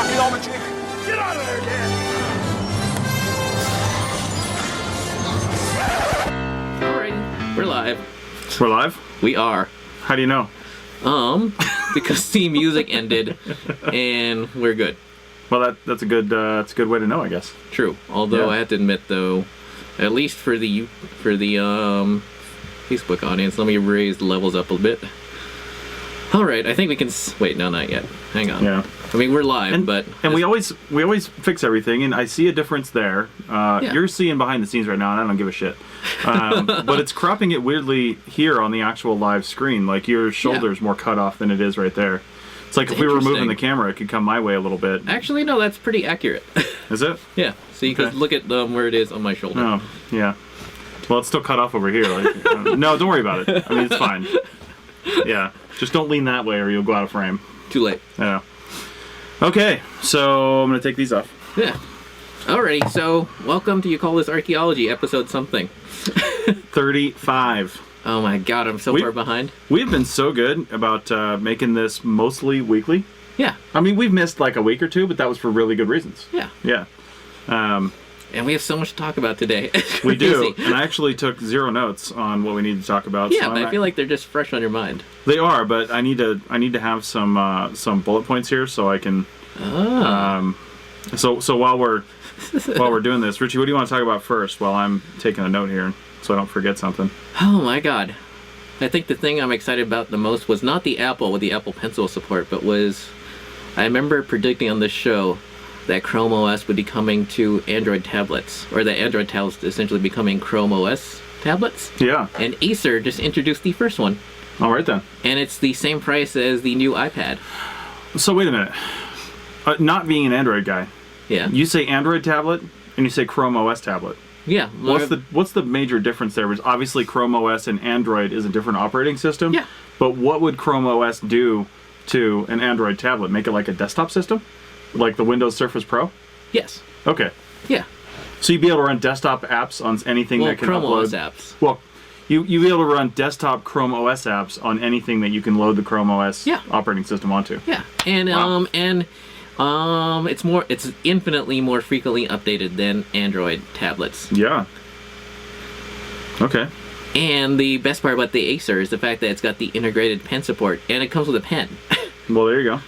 archaeology. Get out of there, Dan! Alright, we're live. We're live? We are. How do you know? Because the music ended, and we're good. Well, that's a good way to know, I guess. True. Although Yeah. I have to admit, though, at least for the Facebook audience, let me raise the levels up a bit. All right, I think we can. Wait, no, not yet. Hang on. Yeah. I mean, we're live, but we always fix everything, and I see a difference there. Yeah. You're seeing behind the scenes right now, and I don't give a shit. But it's cropping it weirdly here on the actual live screen. Like your shoulder's more cut off than it is right there. It's like if we were moving the camera, it could come my way a little bit. Actually, no, that's pretty accurate. Is it? Yeah. So you can look at where it is on my shoulder. Oh, yeah. Well, it's still cut off over here. Like, no, don't worry about it. I mean, it's fine. Yeah. Just don't lean that way or you'll go out of frame. Too late. Yeah. Okay, so I'm going to take these off. Yeah. Alrighty, so welcome to You Call This Archaeology, episode something. 35. Oh my god, I'm so far behind. We've been so good about making this mostly weekly. Yeah. I mean, we've missed like a week or two, but that was for really good reasons. Yeah. Yeah. And we have so much to talk about today. We do. And I actually took 0 notes on what we need to talk about. Yeah, so but I feel like they're just fresh on your mind. They are, but I need to have some bullet points here so I can. So while we're doing this, Richie, what do you want to talk about first? While I'm taking a note here, so I don't forget something. Oh my god. I think the thing I'm excited about the most was not the Apple with the Apple Pencil support, but was I remember predicting on this show that Chrome OS would be coming to Android tablets, or that Android tablets essentially becoming Chrome OS tablets. Yeah. And Acer just introduced the first one. All right then. And it's the same price as the new iPad. So wait a minute. Not being an Android guy. Yeah. You say Android tablet and you say Chrome OS tablet. Yeah. What's the major difference there? Because obviously Chrome OS and Android is a different operating system. Yeah. But what would Chrome OS do to an Android tablet? Make it like a desktop system? Like the Windows Surface Pro? Yes. Okay. Yeah. So you'd be able to run desktop apps on anything that can Chrome upload... OS apps. Well, you'd be able to run desktop Chrome OS apps on anything that you can load the Chrome OS operating system onto. Yeah. And it's infinitely more frequently updated than Android tablets. Yeah. Okay. And the best part about the Acer is the fact that it's got the integrated pen support, and it comes with a pen. Well, there you go.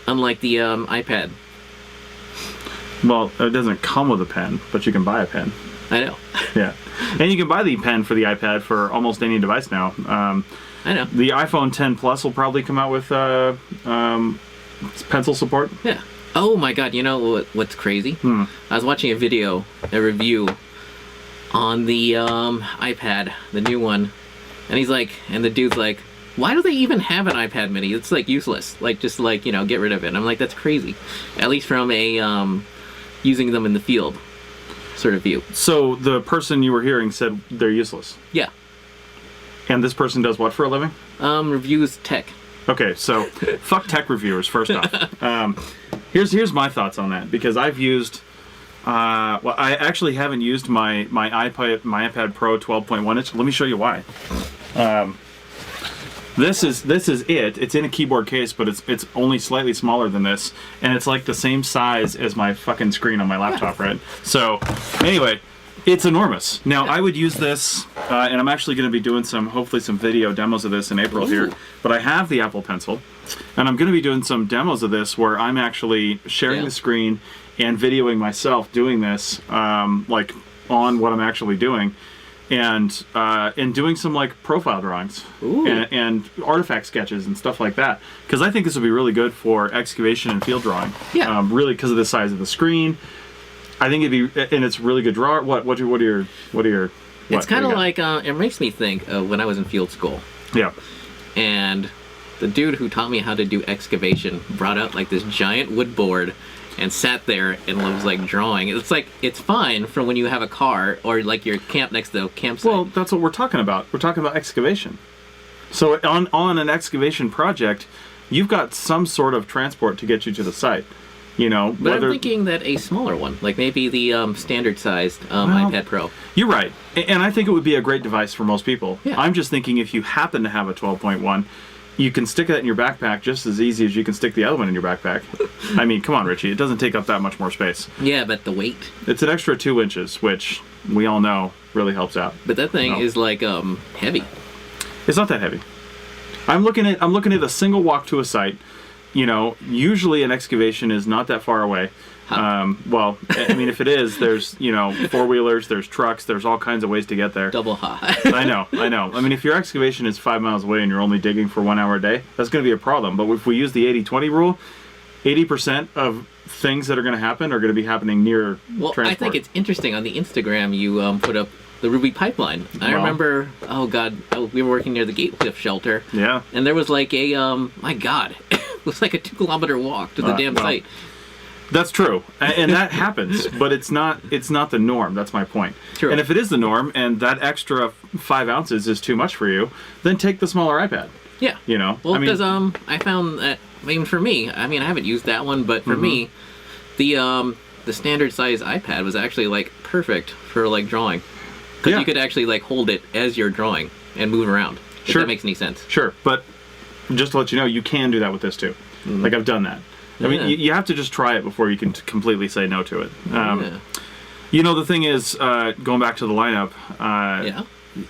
Unlike the iPad. Well, it doesn't come with a pen, but you can buy a pen. I know. Yeah. And you can buy the pen for the iPad for almost any device now. I know. The iPhone 10 Plus will probably come out with pencil support. Yeah. Oh my god, you know what's crazy? I was watching a review on the iPad, the new one, and the dude's like, why do they even have an iPad mini? It's like useless. Like, just like, get rid of it. And I'm like, that's crazy. At least from a using them in the field sort of view. So the person you were hearing said they're useless. Yeah. And this person does what for a living? Reviews tech. Okay, so fuck tech reviewers first off. Here's my thoughts on that, because I've used I actually haven't used my iPad Pro 12.1 inch. Let me show you why. This is it. It's in a keyboard case, but it's only slightly smaller than this, and it's like the same size as my fucking screen on my laptop, right? So, anyway, it's enormous. Now, I would use this, and I'm actually going to be doing hopefully some video demos of this in April here, but I have the Apple Pencil, and I'm going to be doing some demos of this where I'm actually sharing the screen and videoing myself doing this, like on what I'm actually doing. And doing some like profile drawings and artifact sketches and stuff like that, because I think this would be really good for excavation and field drawing. Yeah. Really, because of the size of the screen, I think it'd be, and it's really good draw. What are your? It's kind of like it makes me think of when I was in field school. Yeah. And the dude who taught me how to do excavation brought out like this giant wood board and sat there and was like drawing. It's like, it's fine for when you have a car or like your camp next to the campsite. Well, that's what we're talking about. We're talking about excavation. So on an excavation project, you've got some sort of transport to get you to the site. But I'm thinking that a smaller one, like maybe the standard-sized iPad Pro. You're right, and I think it would be a great device for most people. Yeah. I'm just thinking if you happen to have a 12.1, you can stick that in your backpack just as easy as you can stick the other one in your backpack. I mean, come on, Richie. It doesn't take up that much more space. Yeah, but the weight. It's an extra 2 inches, which we all know really helps out. But that thing is like heavy. It's not that heavy. I'm looking at a single walk to a site. You know, usually an excavation is not that far away. Well, I mean, if it is, there's, you know, four-wheelers, there's trucks, there's all kinds of ways to get there. Double ha. I know. I mean, if your excavation is 5 miles away and you're only digging for 1 hour a day, that's going to be a problem. But if we use the 80-20 rule, 80% of things that are going to happen are going to be happening near transport. I think it's interesting. On the Instagram, you put up the Ruby pipeline. I remember, we were working near the Gatecliff shelter. Yeah. And there was like a, my God, it was like a 2-kilometer walk to the damn site. That's true, and that happens, but it's not the norm. That's my point. True. And if it is the norm, and that extra 5 ounces is too much for you, then take the smaller iPad. Yeah. You know. Well, because I found that, I mean, for me, I mean, I haven't used that one, but for me, the standard size iPad was actually like perfect for like drawing, because you could actually like hold it as you're drawing and move around. If that makes any sense. Sure, but just to let you know, you can do that with this too. Like I've done that. I mean, you have to just try it before you can completely say no to it. You know, the thing is, going back to the lineup,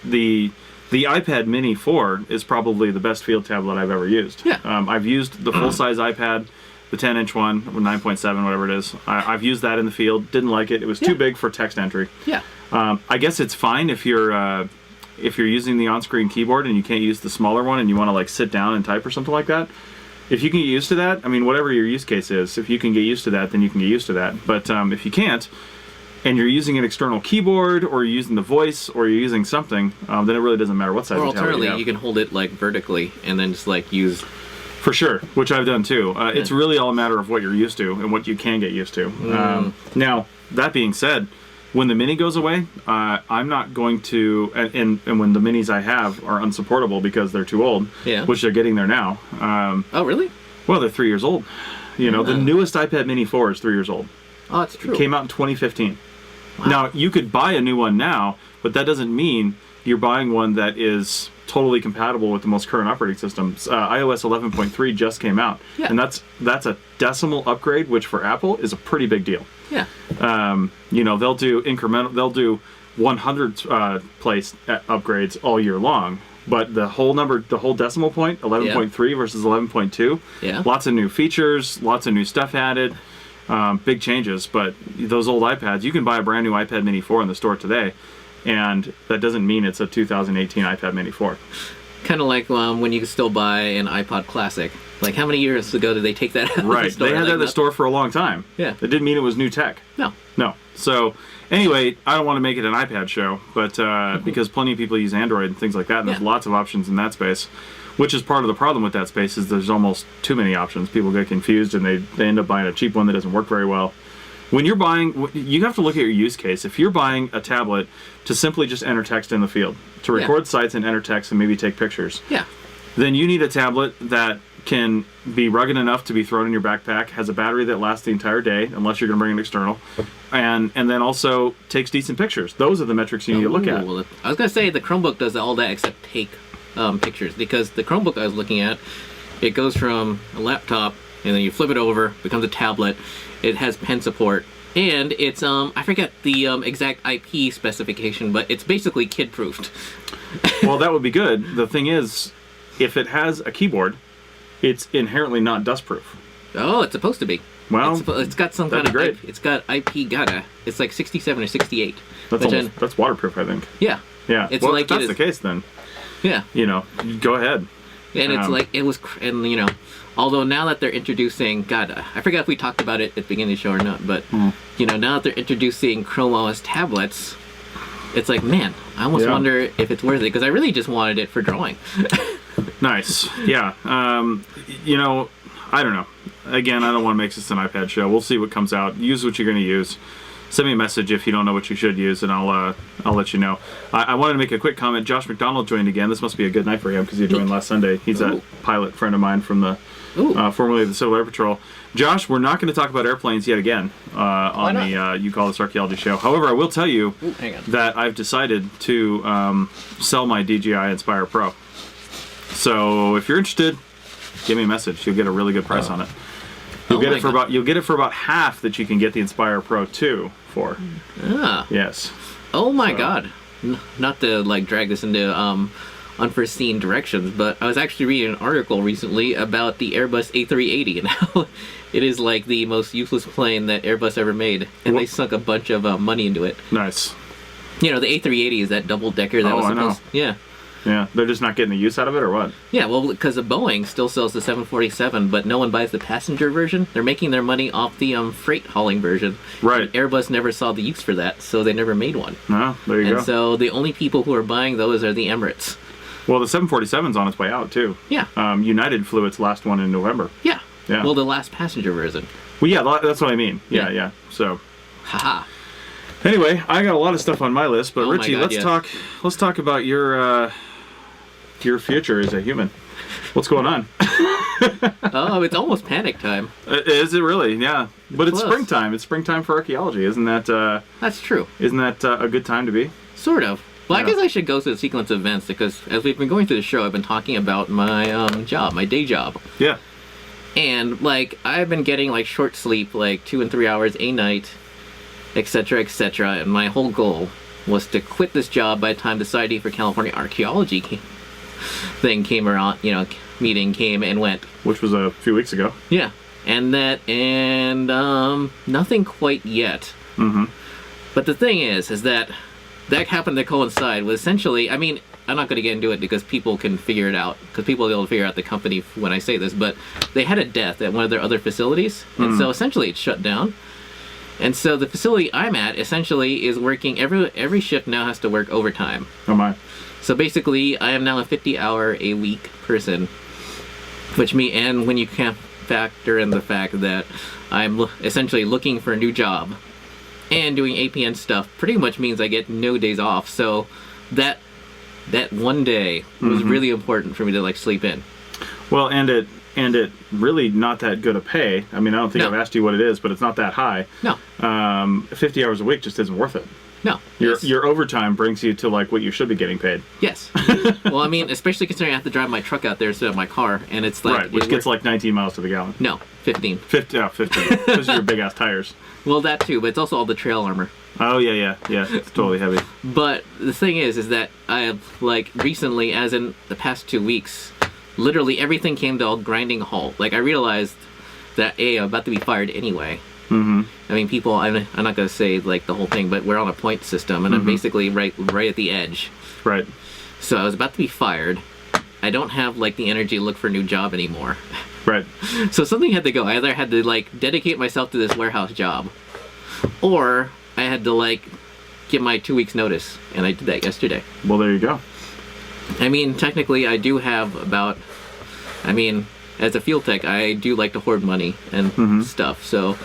the iPad Mini 4 is probably the best field tablet I've ever used. Yeah. I've used the full-size iPad, the 10-inch one, 9.7, whatever it is. I've used that in the field. Didn't like it. It was too big for text entry. Yeah. I guess it's fine if you're using the on-screen keyboard and you can't use the smaller one and you want to like sit down and type or something like that. If you can get used to that, I mean, whatever your use case is, if you can get used to that, then you can get used to that. But if you can't, and you're using an external keyboard, or you're using the voice, or you're using something, then it really doesn't matter what size of tablet you have. Or alternatively, you can hold it like vertically and then just like use... For sure, which I've done too. It's really all a matter of what you're used to and what you can get used to. Now, that being said, when the Mini goes away, I'm not going to, and when the Minis I have are unsupportable because they're too old, which they're getting there now. Oh, really? Well, they're 3 years old. You know, the newest iPad Mini 4 is 3 years old. Oh, that's true. It came out in 2015. Wow. Now, you could buy a new one now, but that doesn't mean you're buying one that is totally compatible with the most current operating systems. iOS 11.3 just came out, and that's a decimal upgrade, which for Apple is a pretty big deal. Yeah. You know, they'll do 100 place upgrades all year long, but the whole decimal point, 11.3 versus 11.2, lots of new features, lots of new stuff added, big changes. But those old iPads, you can buy a brand new iPad Mini 4 in the store today, and that doesn't mean it's a 2018 iPad Mini 4. Kind of like when you can still buy an iPod Classic. Like, how many years ago did they take that out Right. of the store? They had that in the store for a long time. Yeah. It didn't mean it was new tech. No. So, anyway, I don't want to make it an iPad show, but because plenty of people use Android and things like that, and there's lots of options in that space, which is part of the problem with that space is there's almost too many options. People get confused, and they end up buying a cheap one that doesn't work very well. When you're buying, you have to look at your use case. If you're buying a tablet to simply just enter text in the field, to record sites and enter text and maybe take pictures, then you need a tablet that can be rugged enough to be thrown in your backpack, has a battery that lasts the entire day, unless you're going to bring an external, and then also takes decent pictures. Those are the metrics you need to look at. Well, I was going to say the Chromebook does all that except take pictures, because the Chromebook I was looking at, it goes from a laptop, and then you flip it over, becomes a tablet. It has pen support, and it's I forget the exact IP specification, but it's basically kid-proofed. Well, that would be good. The thing is, if it has a keyboard, it's inherently not dust-proof. Oh, it's supposed to be. Well, it's got some kind of great. It's got IP GATA. It's like 67 or 68. That's waterproof, I think. Yeah. Yeah. It's well, like if that's the case, then. Yeah. You know, go ahead. And it's like and you know, although now that they're introducing, I forgot if we talked about it at the beginning of the show or not, but you know, now that they're introducing Chrome OS tablets, it's like, man, I almost wonder if it's worth it, because I really just wanted it for drawing. Nice. Yeah. You know, I don't know. Again, I don't want to make this an iPad show. We'll see what comes out. Use what you're going to use. Send me a message if you don't know what you should use, and I'll let you know. I wanted to make a quick comment. Josh McDonald joined again. This must be a good night for him, because he joined last Sunday. He's a pilot friend of mine from the formerly the Civil Air Patrol. Josh, we're not going to talk about airplanes yet again on the You Call This Archaeology show. However, I will tell you that I've decided to sell my DJI Inspire Pro. So if you're interested, give me a message. You'll get a really good price on it. You'll get it for about half that you can get the Inspire Pro 2 for. Ah. Yes. Oh my God. Not to like drag this into unforeseen directions, but I was actually reading an article recently about the Airbus A380 and how it is like the most useless plane that Airbus ever made, and they sunk a bunch of money into it. Nice. You know, the A380 is that double decker that was supposed. Yeah. Yeah, they're just not getting the use out of it, or what? Yeah, well, because Boeing still sells the 747, but no one buys the passenger version. They're making their money off the freight hauling version. Right. And Airbus never saw the use for that, so they never made one. No, there you go. And so the only people who are buying those are the Emirates. Well, the 747's on its way out, too. Yeah. United flew its last one in November. Yeah. Yeah. Well, the last passenger version. Well, yeah, that's what I mean. Yeah, Yeah. yeah. So, Haha. anyway, I got a lot of stuff on my list, but Oh my Richie, God, let's talk about your future as a human. What's going on? Oh, it's almost panic time. Is it really? Yeah. But it's Close. springtime. It's springtime for archaeology. Isn't that That's true. a good time to be? Sort of. Well, Yeah. I guess I should go through the sequence of events because as we've been going through the show, I've been talking about my job, my day job. Yeah. And, like, I've been getting, like, short sleep, like 2 and 3 hours a night, etc., etc. And my whole goal was to quit this job by the time the Society for California Archaeology thing came around, meeting came and went. Which was a few weeks ago. Yeah. And nothing quite yet. Mm-hmm. But the thing is that happened to coincide with essentially, I mean, I'm not going to get into it because people can figure it out, because people will be able to figure out the company when I say this, but they had a death at one of their other facilities, and so essentially it shut down. And so the facility I'm at essentially is working, every shift now has to work overtime. Oh my. So basically, I am now a 50-hour-a-week person, and when you can't factor in the fact that I'm essentially looking for a new job and doing APN stuff, pretty much means I get no days off. So that one day was really important for me to like sleep in. Well, and it really not that good a pay. I mean, I don't think No. I've asked you what it is, but it's not that high. No, 50 hours a week just isn't worth it. no. Your overtime brings you to like what you should be getting paid. Yes. Well, I mean, especially considering I have to drive my truck out there instead of my car, and it's like Right, which gets like 19 miles to the gallon. no 15. 15 because of your big ass tires. Well, that too, but it's also all the trail armor. Oh yeah, it's totally heavy. But the thing is that I have, like, recently, as in the past 2 weeks, literally everything came to a grinding halt. Like, I realized that, I'm about to be fired anyway. Mm-hmm. I mean, people, I'm not going to say, like, the whole thing, but we're on a point system, and I'm basically right at the edge. Right. So I was about to be fired. I don't have, like, the energy to look for a new job anymore. Right. So something had to go. I either had to, like, dedicate myself to this warehouse job, or I had to, like, get my 2 weeks notice, and I did that yesterday. Well, there you go. I mean, technically, I do have as a field tech, I do like to hoard money and stuff, so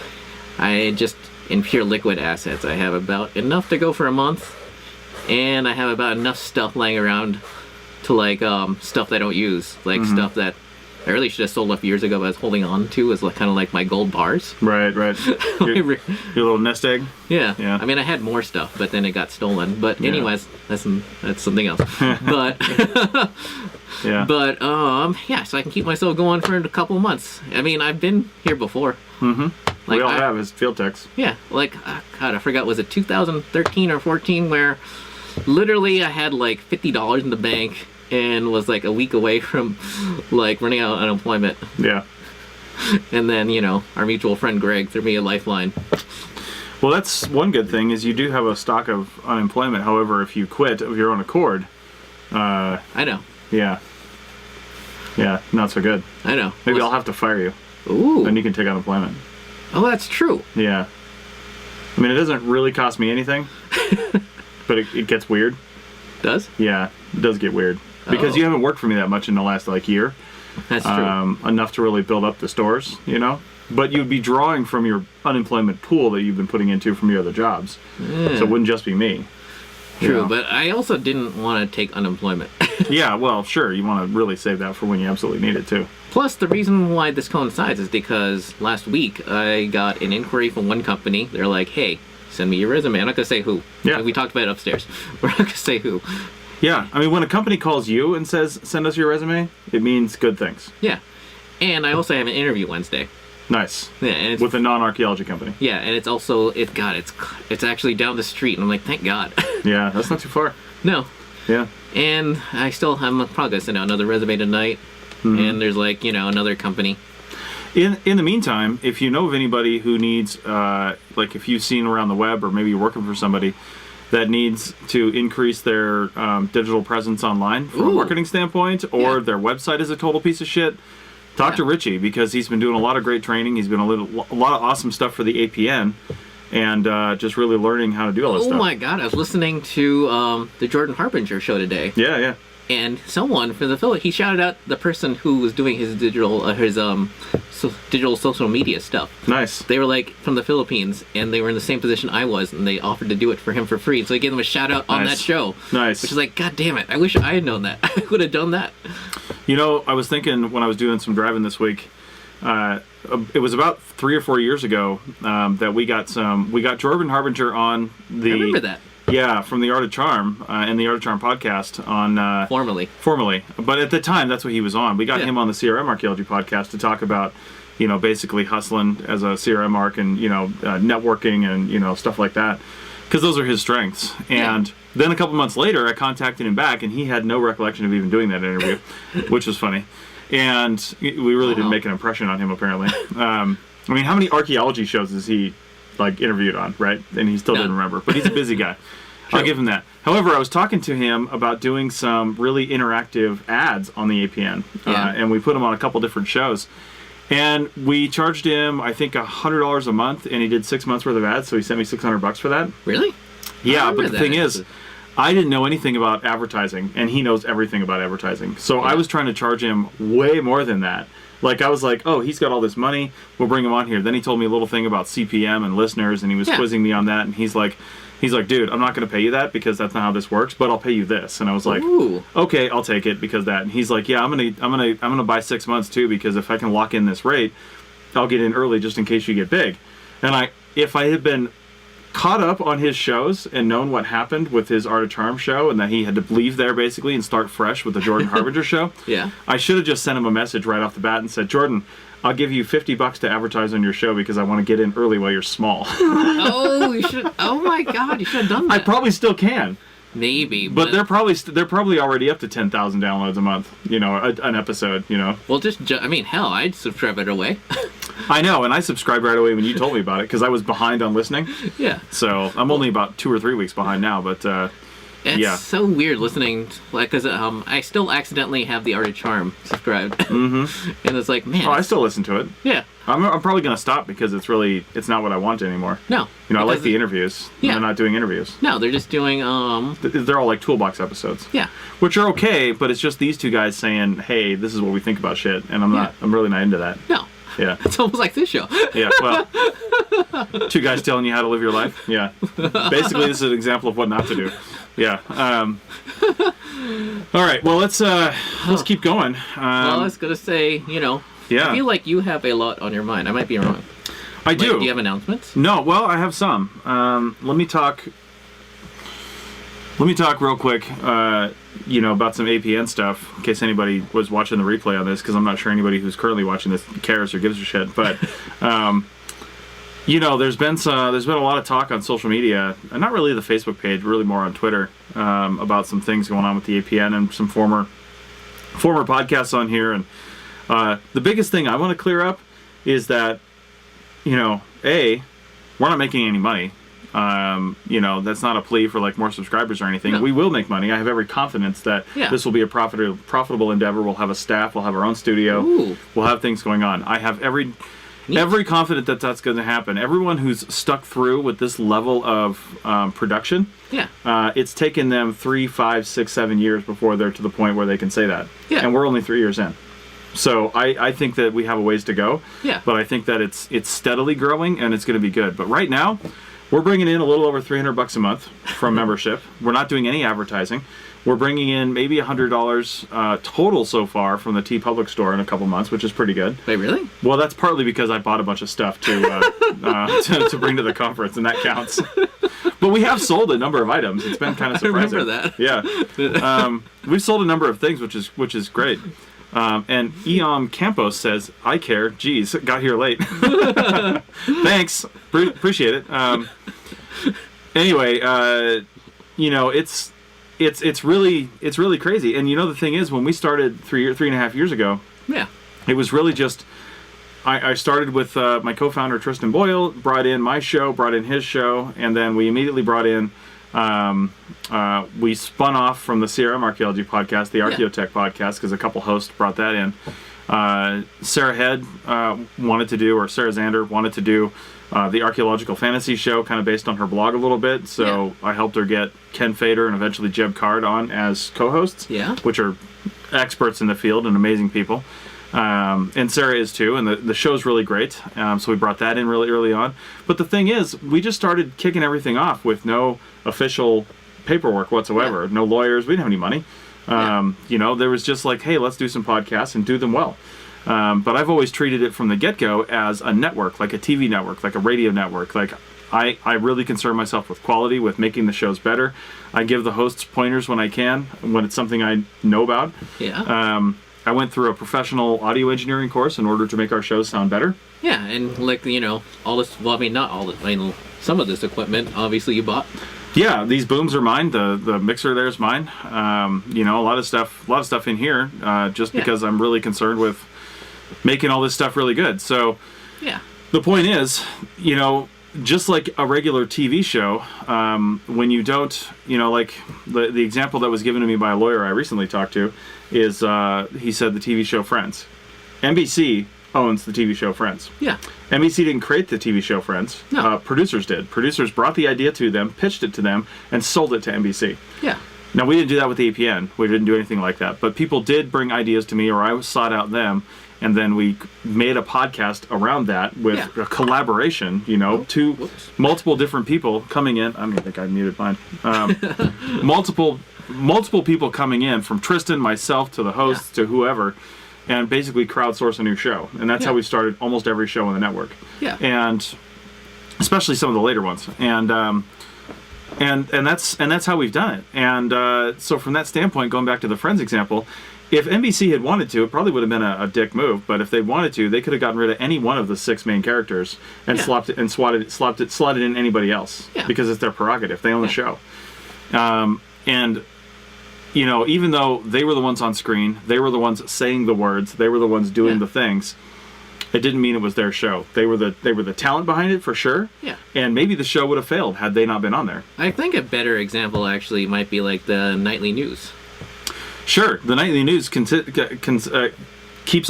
I just, in pure liquid assets, I have about enough to go for a month, and I have about enough stuff laying around to, like, stuff that I don't use, like stuff that I really should have sold off years ago, but I was holding on to as, like, kind of like my gold bars. Right. Your little nest egg. Yeah. Yeah. I mean, I had more stuff, but then it got stolen. But anyways, that's something else. But Yeah. but so I can keep myself going for a couple months. I mean, I've been here before. Mm-hmm. Like, We all have as field techs. Yeah, like God, I forgot, was it 2013 or 14 where literally I had like $50 in the bank and was like a week away from like running out of unemployment. Yeah. And then, our mutual friend Greg threw me a lifeline. Well, that's one good thing is you do have a stock of unemployment. However, if you quit of your own accord, I know. yeah, not so good. I know. Maybe I'll have to fire you, Ooh. and you can take unemployment. Oh, that's true. Yeah. I mean, it doesn't really cost me anything, but it gets weird. Does? Yeah, it does get weird. Because you haven't worked for me that much in the last, like, year. That's true. Enough to really build up the stores, But you'd be drawing from your unemployment pool that you've been putting into from your other jobs. So it wouldn't just be me. True, but I also didn't want to take unemployment. Yeah, well, sure. You want to really save that for when you absolutely need it, too. Plus, the reason why this coincides is because last week I got an inquiry from one company. They're like, hey, send me your resume. I'm not going to say who. Yeah. We talked about it upstairs. We're not going to say who. Yeah, I mean, when a company calls you and says, send us your resume, it means good things. Yeah. And I also have an interview Wednesday. Nice. Yeah, and it's, with a non-archaeology company. Yeah, and it's also, it's actually down the street, and I'm like, thank God. Yeah, that's not too far. No. Yeah. And I'm probably going to send out another resume tonight, and there's like, another company. In the meantime, if you know of anybody who needs, like if you've seen around the web, or maybe you're working for somebody that needs to increase their digital presence online from a marketing standpoint, or their website is a total piece of shit, talk to Richie, because he's been doing a lot of great training. He's been a lot of awesome stuff for the APN, and just really learning how to do all this stuff. Oh my God, I was listening to the Jordan Harbinger show today. Yeah. And someone from the Philippines, he shouted out the person who was doing his digital social media stuff. Nice. They were like from the Philippines, and they were in the same position I was, and they offered to do it for him for free. So I gave them a shout out on that show. Nice. Which is like, God damn it! I wish I had known that. I would have done that. I was thinking when I was doing some driving this week. It was about 3 or 4 years ago that we got Jordan Harbinger on the. I remember that. Yeah, from the Art of Charm and the Art of Charm podcast on formerly, but at the time that's what he was on. We got him on the CRM Archaeology podcast to talk about, basically hustling as a CRM arc and networking and stuff like that, because those are his strengths. And then a couple months later, I contacted him back, and he had no recollection of even doing that interview, which was funny. And we really didn't make an impression on him apparently. I mean, how many archaeology shows has he interviewed on, right? And he still didn't remember, but he's a busy guy. I'll give him that. However, I was talking to him about doing some really interactive ads on the APN, and we put him on a couple different shows. And we charged him, I think, $100 a month, and he did 6 months worth of ads, so he sent me $600 for that. Really? Yeah, but the thing is, I didn't know anything about advertising, and he knows everything about advertising. So I was trying to charge him way more than that. Like, I was like, oh, he's got all this money, we'll bring him on here. Then he told me a little thing about CPM and listeners, and he was quizzing me on that, and he's like, dude, I'm not going to pay you that because that's not how this works, but I'll pay you this. And I was like, ooh, okay, I'll take it because that. And he's like, yeah, I'm gonna buy 6 months too, because if I can lock in this rate, I'll get in early just in case you get big. And if I had been caught up on his shows and known what happened with his Art of Charm show, and that he had to leave there basically and start fresh with the Jordan Harbinger show, I should have just sent him a message right off the bat and said, Jordan, I'll give you $50 to advertise on your show because I want to get in early while you're small. Oh, you should! Oh my God, you should have done that. I probably still can. Maybe, but they're probably already up to 10,000 downloads a month. An episode. Well, hell, I'd subscribe right away. I know, and I subscribed right away when you told me about it because I was behind on listening. Yeah. So I'm only about 2 or 3 weeks behind now, but. It's so weird listening, because I still accidentally have the Art of Charm subscribed, and it's like, man. Oh, I still listen to it. Yeah, I'm probably gonna stop because it's not what I want anymore. No, I like the interviews. Yeah, they're not doing interviews. No, they're just doing They're all like toolbox episodes. Yeah, which are okay, but it's just these two guys saying, "Hey, this is what we think about shit," and I'm really not into that. No. Yeah. It's almost like this show. Yeah, well, two guys telling you how to live your life. Yeah. Basically, this is an example of what not to do. Yeah. All right. Well, let's keep going. Well, I was gonna say, I feel like you have a lot on your mind. I might be wrong. I do. Do you have announcements? No. Well, I have some. Let me talk real quick. About some APN stuff, in case anybody was watching the replay on this, because I'm not sure anybody who's currently watching this cares or gives a shit. But there's been a lot of talk on social media, and not really the Facebook page, really more on Twitter, about some things going on with the APN and some former podcasts on here. And the biggest thing I want to clear up is that, we're not making any money. That's not a plea for more subscribers or anything. No. We will make money. I have every confidence that this will be a profitable endeavor. We'll have a staff. We'll have our own studio. Ooh. We'll have things going on. I have every confidence that that's going to happen. Everyone who's stuck through with this level of production, it's taken them 3, 5, 6, 7 years before they're to the point where they can say that. Yeah. And we're only 3 years in. So I think that we have a ways to go. Yeah. But I think that it's steadily growing and it's going to be good. But right now, we're bringing in a little over $300 a month from membership. We're not doing any advertising. We're bringing in maybe $100 total so far from the TeePublic store in a couple months, which is pretty good. Wait, really? Well, that's partly because I bought a bunch of stuff to bring to the conference, and that counts. But we have sold a number of items. It's been kind of surprising. I remember that. Yeah. We've sold a number of things, which is great. And Eom Campos says, I care. Geez, got here late. Thanks. Appreciate it. Anyway, it's really crazy. And the thing is, when we started 3.5 years ago, it was really just, I started with my co-founder Tristan Boyle, brought in my show, brought in his show, and then we immediately brought in, we spun off from the CRM Archaeology podcast, the Archaeotech podcast, because a couple hosts brought that in. Sarah Head wanted to do, or Sarah Zander wanted to do, the Archaeological Fantasy show, kind of based on her blog a little bit. So I helped her get Ken Fader and eventually Jeb Card on as co-hosts, which are experts in the field and amazing people. And Sarah is too, and the show's really great. So we brought that in really early on. But the thing is, we just started kicking everything off with no official paperwork whatsoever. No lawyers. We didn't have any money. There was just like, hey, let's do some podcasts and do them well. But I've always treated it from the get-go as a network, like a TV network, like a radio network. Like I really concern myself with quality, with making the shows better. I give the hosts pointers when I can, when it's something I know about. I went through a professional audio engineering course in order to make our shows sound better. Yeah, and all this, well, I mean, not all this, some of this equipment, obviously, you bought. Yeah, these booms are mine. The mixer there's mine. A lot of stuff in here, just because I'm really concerned with making all this stuff really good. So the point is, just like a regular TV show, when you don't, like the example that was given to me by a lawyer I recently talked to is, he said the TV show Friends. NBC owns the TV show Friends. NBC didn't create the TV show Friends. No. Producers did. Producers brought the idea to them, pitched it to them, and sold it to NBC. Now, we didn't do that with the APN. We didn't do anything like that. But people did bring ideas to me, or I sought out them, and then we made a podcast around that with a collaboration, multiple different people coming in. I don't even think I muted mine. Multiple people coming in, from Tristan, myself, to the hosts, to whoever, and basically crowdsource a new show. And that's how we started almost every show on the network. And especially some of the later ones. And that's how we've done it. And so from that standpoint, going back to the Friends example, if NBC had wanted to, it probably would have been a dick move. But if they wanted to, they could have gotten rid of any one of the 6 main characters and slotted in anybody else, because it's their prerogative. They own the show. And even though they were the ones on screen, they were the ones saying the words, they were the ones doing the things, it didn't mean it was their show. They were the talent behind it, for sure. And maybe the show would have failed had they not been on there. I think a better example actually might be like the nightly news. Sure, the nightly news keeps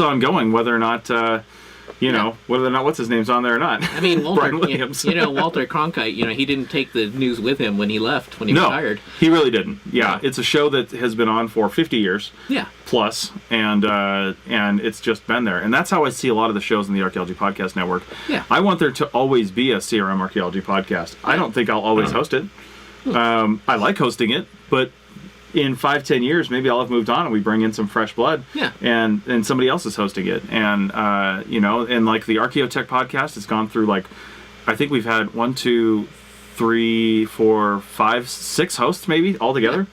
on going, whether or not whether or not what's his name's on there or not. I mean, Walter, Brian Williams. Walter Cronkite, he didn't take the news with him when he left, when he retired. He really didn't. It's a show that has been on for 50 years. Plus, and it's just been there. And that's how I see a lot of the shows in the Archaeology Podcast Network. I want there to always be a CRM Archaeology Podcast. I don't think I'll always host it. I like hosting it, but in 5-10 years, maybe I'll have moved on and we bring in some fresh blood. And somebody else is hosting it. And, and like the Archaeotech podcast has gone through, like, I think we've had 1, 2, 3, 4, 5, 6 hosts maybe altogether.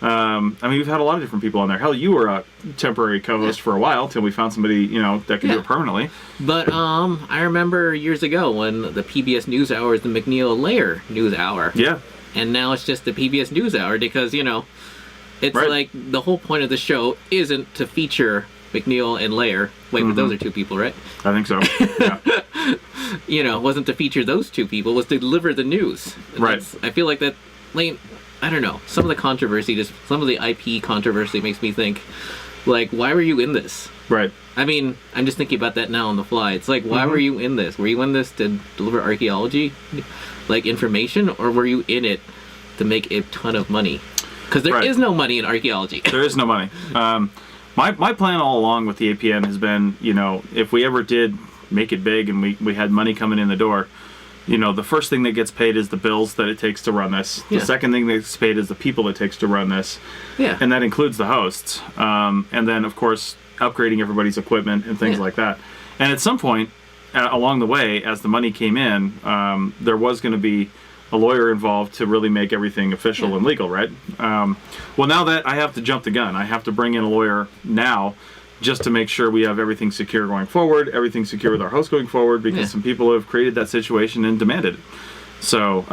We've had a lot of different people on there. Hell, you were a temporary co-host for a while till we found somebody, that could do it permanently. But I remember years ago when the PBS News Hour is the McNeil Lair News Hour. And now it's just the PBS News Hour because, it's like the whole point of the show isn't to feature McNeil and Lair. Wait, but those are 2 people, right? I think so. Wasn't to feature those 2 people, was to deliver the news. And I feel like that, I don't know, some of the controversy, some of the IP controversy makes me think, like, why were you in this? I mean, I'm just thinking about that now on the fly. It's like, why were you in this? Were you in this to deliver archaeology, like information, or were you in it to make a ton of money? Because there is no money in archaeology. There is no money. My plan all along with the APN has been, if we ever did make it big and we had money coming in the door, the first thing that gets paid is the bills that it takes to run this. The second thing that gets paid is the people it takes to run this. And that includes the hosts. And then, of course, upgrading everybody's equipment and things like that. And at some point along the way, as the money came in, there was going to be a lawyer involved to really make everything official and legal, right? Well, now that I have to jump the gun, I have to bring in a lawyer now just to make sure we have everything secure going forward, everything secure with our host going forward, because some people have created that situation and demanded it. So,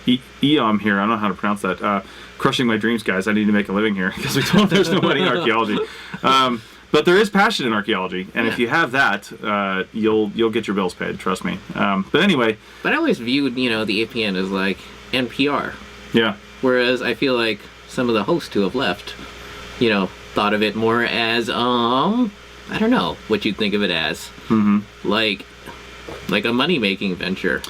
Eom here, I don't know how to pronounce that. Crushing my dreams, guys. I need to make a living here because we told there's no money in archaeology. But there is passion in archaeology, and if you have that, you'll get your bills paid. Trust me. But anyway. But I always viewed the APN as like NPR. Yeah. Whereas I feel like some of the hosts who have left, thought of it more as I don't know what you'd think of it as. Mm-hmm. Like a money making venture.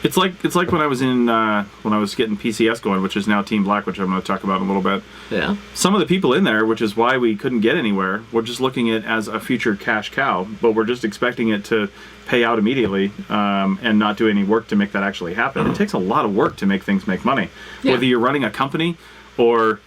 It's like when I was in when I was getting PCS going, which is now Team Black, which I'm going to talk about in a little bit. Yeah. Some of the people in there, which is why we couldn't get anywhere, we're just looking at it as a future cash cow, but we're just expecting it to pay out immediately and not do any work to make that actually happen. It takes a lot of work to make things make money, whether you're running a company or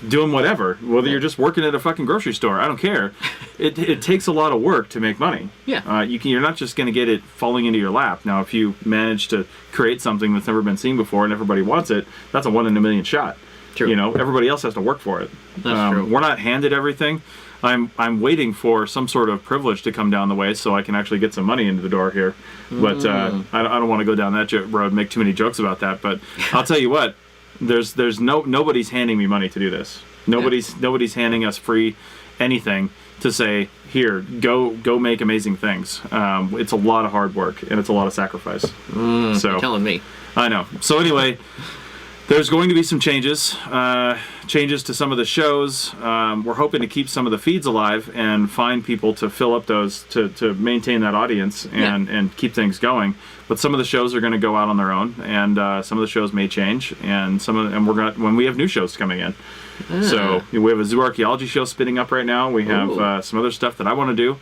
doing whatever, whether you're just working at a fucking grocery store. I don't care. It takes a lot of work to make money. Yeah. You're not just going to get it falling into your lap. Now, if you manage to create something that's never been seen before and everybody wants it, that's a 1 in a million shot. True. Everybody else has to work for it. That's true. We're not handed everything. I'm waiting for some sort of privilege to come down the way so I can actually get some money into the door here. But I don't want to go down that road and make too many jokes about that. But I'll tell you what. There's nobody's handing me money to do this. Nobody's handing us free anything to say, here, go make amazing things. It's a lot of hard work and it's a lot of sacrifice. So you're telling me. I know. So anyway, there's going to be some changes to some of the shows. We're hoping to keep some of the feeds alive and find people to fill up those to maintain that audience and keep things going. But some of the shows are going to go out on their own, and some of the shows may change, and we're going when we have new shows coming in. So we have a zoo archaeology show spinning up right now. We have some other stuff that I want to do.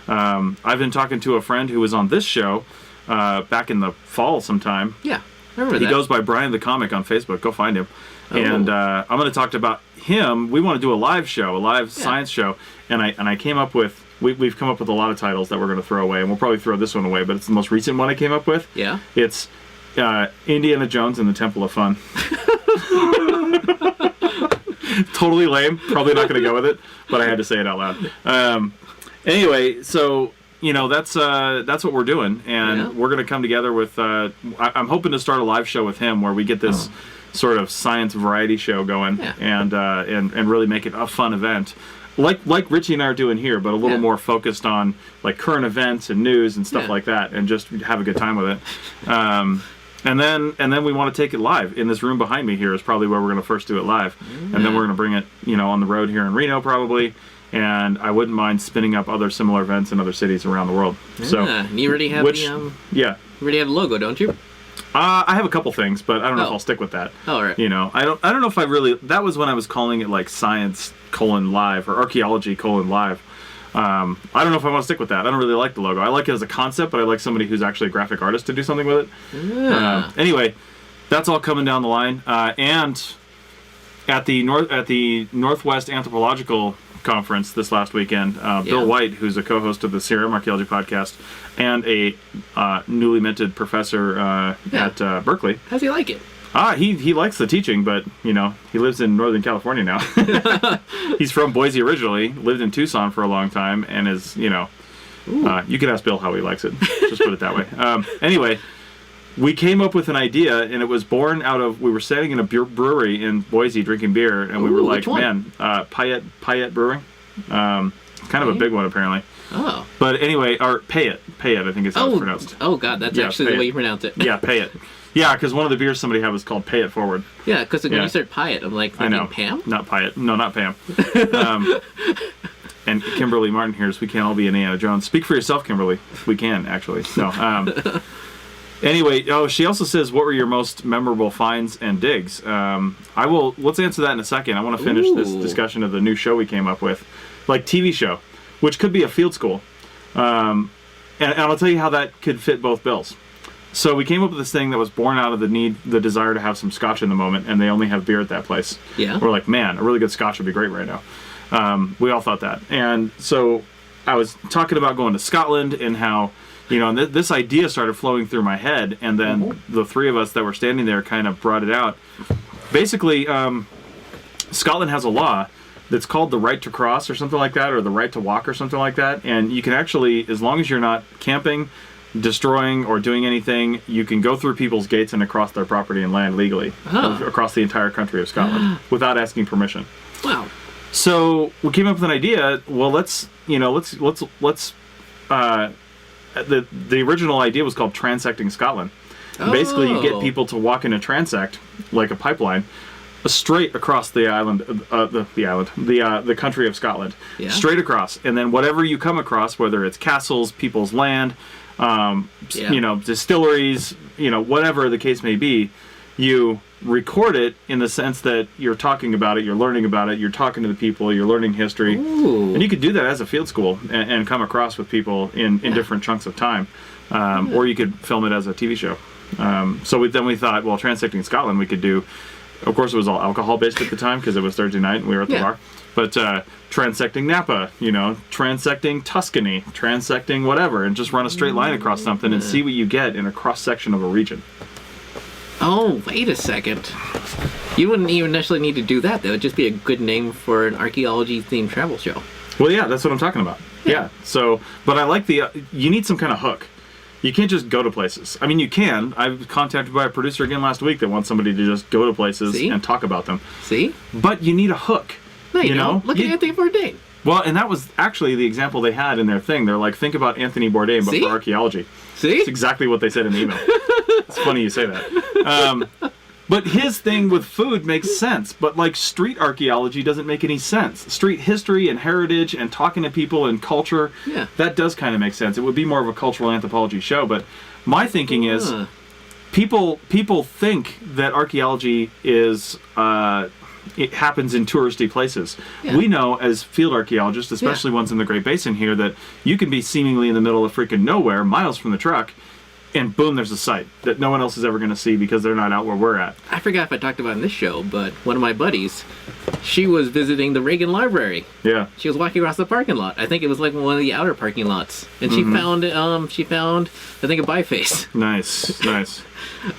I've been talking to a friend who was on this show back in the fall sometime. Yeah, I remember that. He goes by Brian the Comic on Facebook. Go find him. And I'm going to talk about him. We want to do a live show, a live science show, and I came up with. We've come up with a lot of titles that we're going to throw away, and we'll probably throw this one away, but it's the most recent one I came up with. Yeah. It's Indiana Jones and the Temple of Fun. Totally lame. Probably not going to go with it, but I had to say it out loud. Anyway, so that's what we're doing, and we're going to come together with. I'm hoping to start a live show with him where we get this sort of science variety show going, and really make it a fun event. Like Richie and I are doing here, but a little more focused on like current events and news and stuff like that, and just have a good time with it. And then we want to take it live in this room behind me here is probably where we're going to first do it live, and then we're going to bring it on the road here in Reno probably. And I wouldn't mind spinning up other similar events in other cities around the world. So you already have you already have the logo, don't you? I have a couple things, but I don't know if I'll stick with that. Oh, all right. I don't know if I really. That was when I was calling it like Science : Live or Archaeology : Live. I don't know if I want to stick with that. I don't really like the logo. I like it as a concept, but I like somebody who's actually a graphic artist to do something with it. Anyway, that's all coming down the line. And at the Northwest Anthropological Conference this last weekend, Bill White, who's a co-host of the CRM Archaeology podcast and a newly minted professor at Berkeley. How's he like it? He likes the teaching, but he lives in Northern California now. He's from Boise originally, lived in Tucson for a long time, and is you could ask Bill how he likes it. Just put it that way. Anyway, we came up with an idea, and it was born out of, we were sitting in a brewery in Boise drinking beer, and we were like, man, Payette Brewing. Kind of a big one, apparently. Oh. But anyway, or Payette, I think is how it's pronounced. Oh, God, that's actually the way you pronounce it. Yeah, Payette. Yeah, because one of the beers somebody had was called Pay It Forward. Yeah, because when you said Payette, I'm like, thinking Pam? Not Payette. No, not Pam. And Kimberly Martin here, so we can't all be Indiana Jones. Speak for yourself, Kimberly. We can, actually. No. Anyway, she also says, what were your most memorable finds and digs? Let's answer that in a second. I want to finish this discussion of the new show we came up with. Like TV show, which could be a field school. And I'll tell you how that could fit both bills. So we came up with this thing that was born out of the desire to have some scotch in the moment, and they only have beer at that place. Yeah. We're like, man, a really good scotch would be great right now. We all thought that. And so I was talking about going to Scotland and how You know, and this idea started flowing through my head, and then the three of us that were standing there kind of brought it out. Basically, Scotland has a law that's called the right to cross or something like that, or the right to walk or something like that, and you can actually, as long as you're not camping, destroying, or doing anything, you can go through people's gates and across their property and land legally across the entire country of Scotland without asking permission. Wow. So we came up with an idea. Well, the original idea was called transecting Scotland. Basically, you get people to walk in a transect, like a pipeline, straight across the island, the country of Scotland, straight across, and then whatever you come across, whether it's castles, people's land, you know, distilleries, you know, whatever the case may be, you record it in the sense that you're talking about it, you're learning about it, you're talking to the people, you're learning history. Ooh. And you could do that as a field school and come across with people in different chunks of time. Or you could film it as a TV show. So then we thought, well, transecting Scotland we could do. Of course, it was all alcohol-based at the time because it was Thursday night and we were at the bar. But transecting Napa, you know, transecting Tuscany, transecting whatever, and just run a straight line across something and see what you get in a cross-section of a region. Oh, wait a second. You wouldn't even necessarily need to do that. That would just be a good name for an archaeology-themed travel show. Well, yeah, that's what I'm talking about. Yeah. So, but I like you need some kind of hook. You can't just go to places. I mean, you can. I was contacted by a producer again last week that wants somebody to just go to places and talk about them. See? But you need a hook. No, you know? Look at Anthony Bourdain. Well, and that was actually the example they had in their thing. They're like, think about Anthony Bourdain, but for archaeology. See? It's exactly what they said in the email. It's funny you say that. But his thing with food makes sense. But like street archaeology doesn't make any sense. Street history and heritage and talking to people and culture, that does kind of make sense. It would be more of a cultural anthropology show. But my thinking is people think that archaeology is... it happens in touristy places. We know as field archaeologists, especially ones in the Great Basin here, that you can be seemingly in the middle of freaking nowhere, miles from the truck, and boom, there's a site that no one else is ever going to see because they're not out where we're at. I forgot if I talked about it in this show, but one of my buddies, she was visiting the Reagan Library. Yeah. She was walking across the parking lot. I think it was like one of the outer parking lots. And she found, I think, a biface. Nice, nice.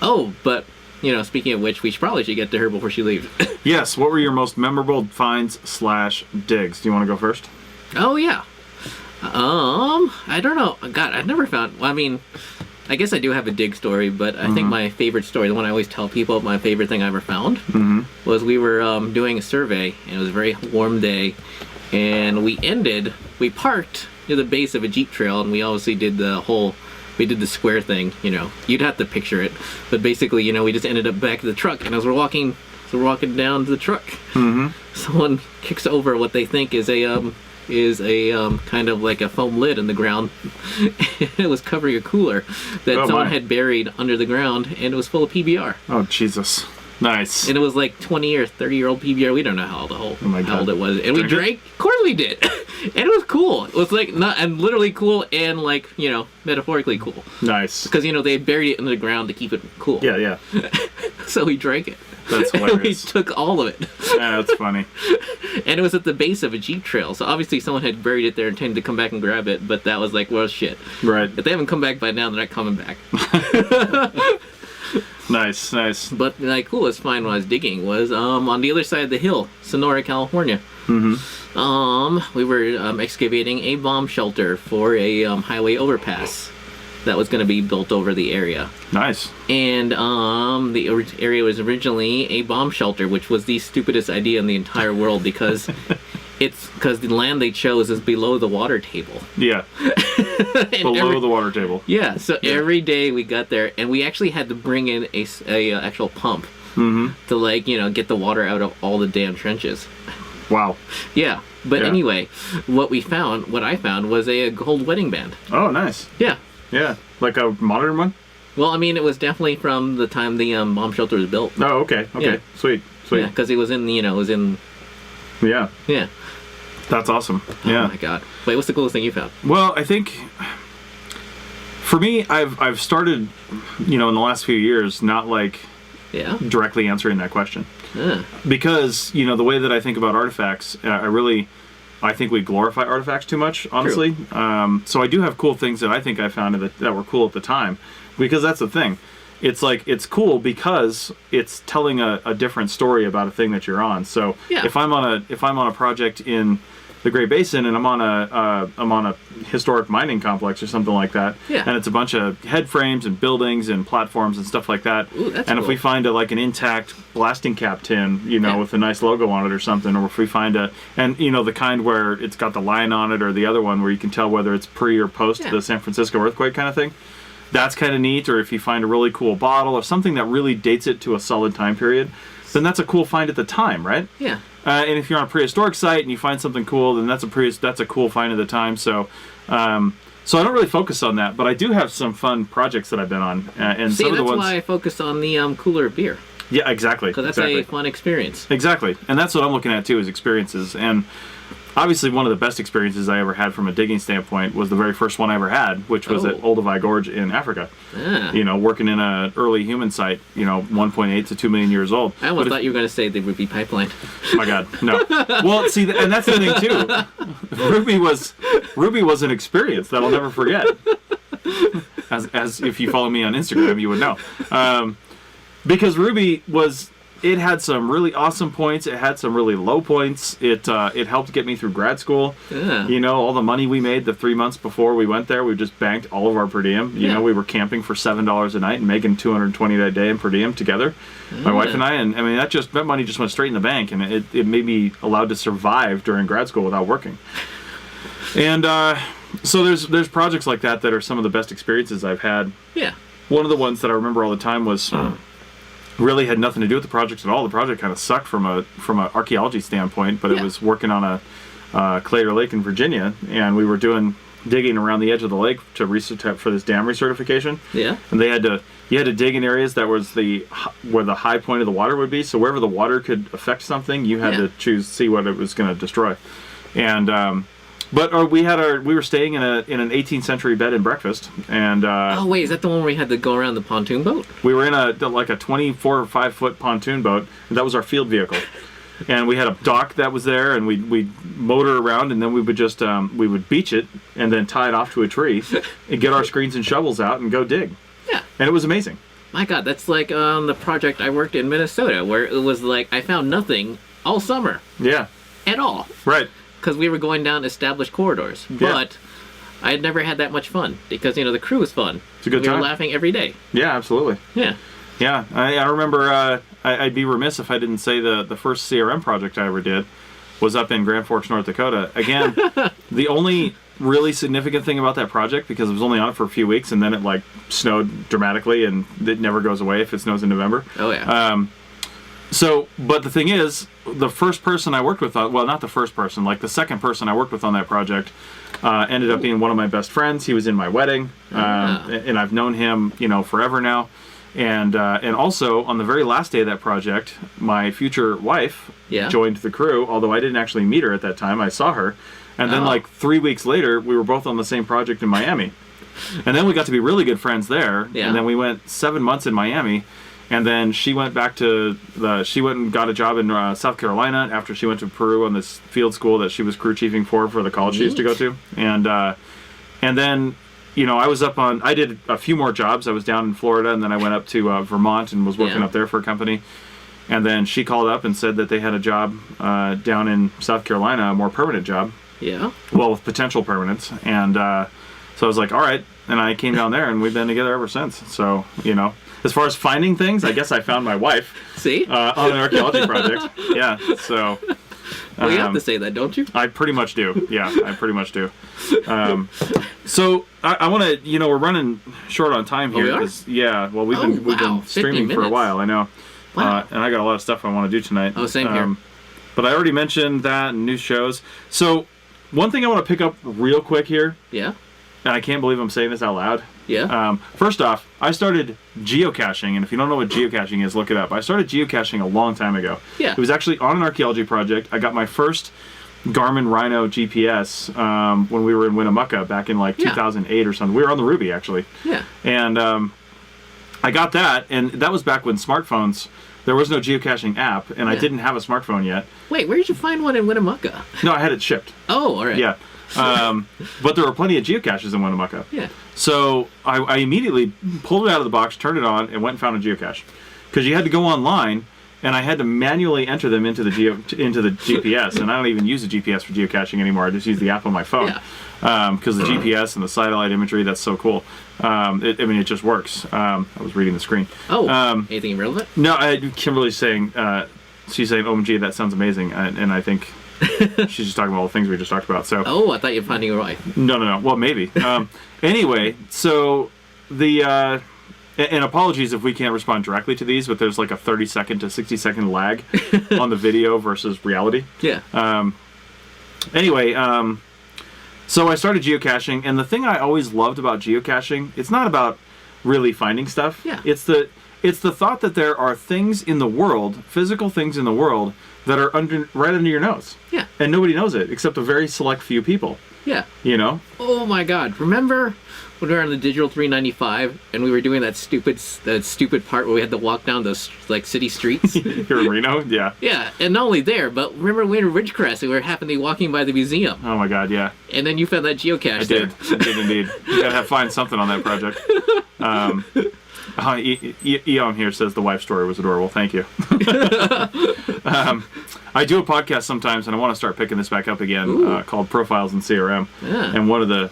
Oh, but... You know, speaking of which, we probably should get to her before she leaves. Yes, what were your most memorable finds / digs? Do you want to go first? Oh, yeah. I don't know. God, I've never found... Well, I mean, I guess I do have a dig story, but I think my favorite story, the one I always tell people, my favorite thing I ever found, was we were doing a survey, and it was a very warm day, and we parked near the base of a Jeep trail, and we obviously did the square thing, you know. You'd have to picture it. But basically, you know, we just ended up back to the truck. And as we're walking down to the truck, someone kicks over what they think is a kind of like a foam lid in the ground. It was covering a cooler that someone had buried under the ground, and it was full of PBR. Oh, Jesus. Nice. And it was like 20 or 30-year-old PBR. We don't know how old it was. And we drank. Of course we did. And it was cool. It was like literally cool and like, you know, metaphorically cool. Nice. Because, you know, they buried it in the ground to keep it cool. Yeah, yeah. So we drank it. That's hilarious. And we took all of it. Yeah, that's funny. And it was at the base of a Jeep trail. So obviously someone had buried it there intending to come back and grab it. But that was like, well, shit. Right. If they haven't come back by now, they're not coming back. Nice, nice. But the coolest find when I was digging was on the other side of the hill, Sonora, California. We were excavating a bomb shelter for a highway overpass that was going to be built over the area. Nice. And the area was originally a bomb shelter, which was the stupidest idea in the entire world because the land they chose is below the water table. Yeah. Below the water table. Yeah. So every day we got there, and we actually had to bring in a actual pump to get the water out of all the damn trenches. Wow. Yeah. But anyway, what I found was a gold wedding band. Oh, nice. Yeah. Yeah. Like a modern one? Well, I mean, it was definitely from the time the bomb shelter was built. Oh, okay. Okay. Yeah. Sweet. Yeah, because it was in. Yeah. Yeah. That's awesome. Yeah. Oh my God. Wait, what's the coolest thing you found? Well, I think for me, I've started, in the last few years, not directly answering that question. Because, the way that I think about artifacts, I really I think we glorify artifacts too much, honestly. So I do have cool things that I think I found that were cool at the time, because that's the thing. It's like, it's cool because it's telling a different story about a thing that you're on. So if I'm on a project in the Great Basin and I'm on a historic mining complex or something like that, and it's a bunch of head frames and buildings and platforms and stuff like that. Ooh, that's and cool. if we find an intact blasting cap tin, with a nice logo on it or something, or if we find the kind where it's got the line on it, or the other one where you can tell whether it's pre or post the San Francisco earthquake kind of thing. That's kind of neat. Or if you find a really cool bottle or something that really dates it to a solid time period, then that's a cool find at the time, right? Yeah. And if you're on a prehistoric site and you find something cool, then that's a cool find at the time. So, so I don't really focus on that, but I do have some fun projects that I've been on. And See, some of the that's ones, why I focus on the cooler beer. Yeah, exactly. Because that's exactly. a fun experience. Exactly. And that's what I'm looking at too, is experiences. And obviously one of the best experiences I ever had from a digging standpoint was the very first one I ever had, which was at Olduvai Gorge in Africa. Working in an early human site, 1.8 to 2 million years old. I almost thought you were going to say they would be pipeline. Oh my God, no. Well, see, and that's the thing too. Ruby was an experience that I'll never forget. As if you follow me on Instagram, you would know. Because Ruby it had some really awesome points. It had some really low points. It helped get me through grad school. Yeah. All the money we made the 3 months before we went there, we just banked all of our per diem. We were camping for $7 a night and making $220 a day in per diem together, my wife and I. And I mean, that money just went straight in the bank, and it made me allowed to survive during grad school without working. And so there's projects like that are some of the best experiences I've had. Yeah. One of the ones that I remember all the time was. Really had nothing to do with the project at all. The project kind of sucked from an archaeology standpoint, but it was working on a Clater Lake in Virginia, and we were digging around the edge of the lake to for this dam recertification. Yeah. And you had to dig in areas that was where the high point of the water would be. So wherever the water could affect something, you had to see what it was going to destroy. And but we were staying in an 18th century bed and breakfast, and oh wait, is that the one where we had to go around the pontoon boat? We were in a 24 or 5 foot pontoon boat, and that was our field vehicle. And we had a dock that was there, and we'd motor around, and then we would just we would beach it and then tie it off to a tree and get our screens and shovels out and go dig. Yeah. And it was amazing. My God, that's like the project I worked in Minnesota, where it was like I found nothing all summer. Yeah. At all. Right. Because we were going down established corridors. But I had never had that much fun, because, the crew was fun. It's a good time. We were laughing every day. Yeah, absolutely. Yeah. Yeah, I remember, I'd be remiss if I didn't say the first CRM project I ever did was up in Grand Forks, North Dakota. Again, the only really significant thing about that project, because it was only on it for a few weeks, and then it snowed dramatically, and it never goes away if it snows in November. Oh, yeah. But the thing is, the first person I worked with, not the first person, the second person I worked with on that project, ended up being one of my best friends. He was in my wedding, and I've known him, forever now. And also, on the very last day of that project, my future wife joined the crew, although I didn't actually meet her at that time. I saw her. And then, 3 weeks later, we were both on the same project in Miami. And then we got to be really good friends there. Yeah. And then we went 7 months in Miami. And then she went back she went and got a job in South Carolina after she went to Peru on this field school that she was crew chiefing for the college she used to go to. And then, I did a few more jobs. I was down in Florida, and then I went up to Vermont and was working up there for a company. And then she called up and said that they had a job down in South Carolina, a more permanent job. Yeah. Well, with potential permanence. And so I was like, all right. And I came down there, and we've been together ever since. So, as far as finding things, I guess I found my wife. See? On an archaeology project. Yeah, so... Well, you have to say that, don't you? I pretty much do. Yeah, I pretty much do. So I want to, we're running short on time here. We are? Yeah, well, we've been streaming for a while, I know. Wow. And I got a lot of stuff I want to do tonight. Oh, same here. But I already mentioned that and new shows. So one thing I want to pick up real quick here. Yeah. And I can't believe I'm saying this out loud. Yeah. First off, I started geocaching, and if you don't know what geocaching is, look it up. I started geocaching a long time ago. Yeah. It was actually on an archaeology project. I got my first Garmin Rhino GPS when we were in Winnemucca back in 2008 or something. We were on the Ruby, actually. Yeah. And I got that, and that was back when smartphones There was no geocaching app, and I didn't have a smartphone yet. Wait, where did you find one in Winnemucca? No, I had it shipped. Oh, all right. Yeah. But there were plenty of geocaches in Winnemucca. Yeah. So I immediately pulled it out of the box, turned it on, and went and found a geocache. Because you had to go online, and I had to manually enter them into the GPS, and I don't even use the GPS for geocaching anymore. I just use the app on my phone. Yeah. Because the GPS and the satellite imagery, that's so cool. It just works. I was reading the screen. Oh, anything irrelevant? No, Kimberly's saying, she's saying, OMG, that sounds amazing. And I think she's just talking about all the things we just talked about. So. Oh, I thought you were finding a wife. No. Well, maybe. Anyway, so the... and apologies if we can't respond directly to these, but there's like a 30-second to 60-second lag on the video versus reality. Yeah. Anyway, so I started geocaching, and the thing I always loved about geocaching, it's not about really finding stuff. Yeah. It's the thought that there are things in the world, physical things in the world, that are right under your nose. Yeah. And nobody knows it except a very select few people. Yeah. You know? Oh my God! Remember when we were on the Digital 395 and we were doing that stupid part where we had to walk down those like city streets? Here in Reno? Yeah. Yeah, and not only there, but remember we were in Ridgecrest and we were happening walking by the museum. Oh my God, yeah. And then you found that geocache I did indeed. You gotta find something on that project. Eon here says the wife story was adorable. Thank you. I do a podcast sometimes, and I want to start picking this back up again, called Profiles in CRM. Yeah. And one of the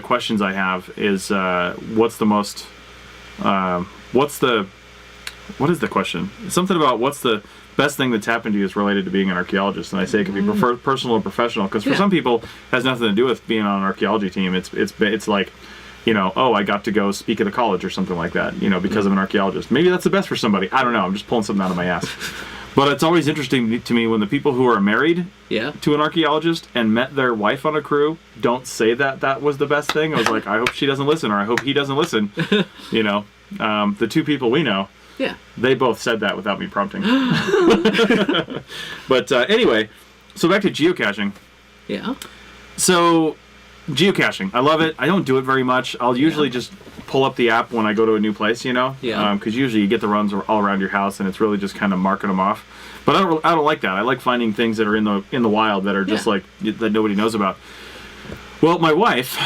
questions I have is, what is the question? Something about what's the best thing that's happened to you is related to being an archaeologist, and I say it can be personal or professional, because for some people it has nothing to do with being on an archaeology team. It's like, you know, oh, I got to go speak at a college or something like that, you know, because I'm an archaeologist. Maybe that's the best for somebody. I don't know. I'm just pulling something out of my ass. But it's always interesting to me when the people who are married to an archaeologist and met their wife on a crew don't say that was the best thing. I was like, I hope she doesn't listen, or I hope he doesn't listen. You know, the two people we know, they both said that without me prompting. But anyway, so back to geocaching. Yeah. So geocaching, I love it. I don't do it very much. I'll usually just pull up the app when I go to a new place, you know? Yeah. Because usually you get the runs all around your house, and it's really just kind of marking them off. But I don't like that. I like finding things that are in the wild that are just like that nobody knows about. Well, my wife,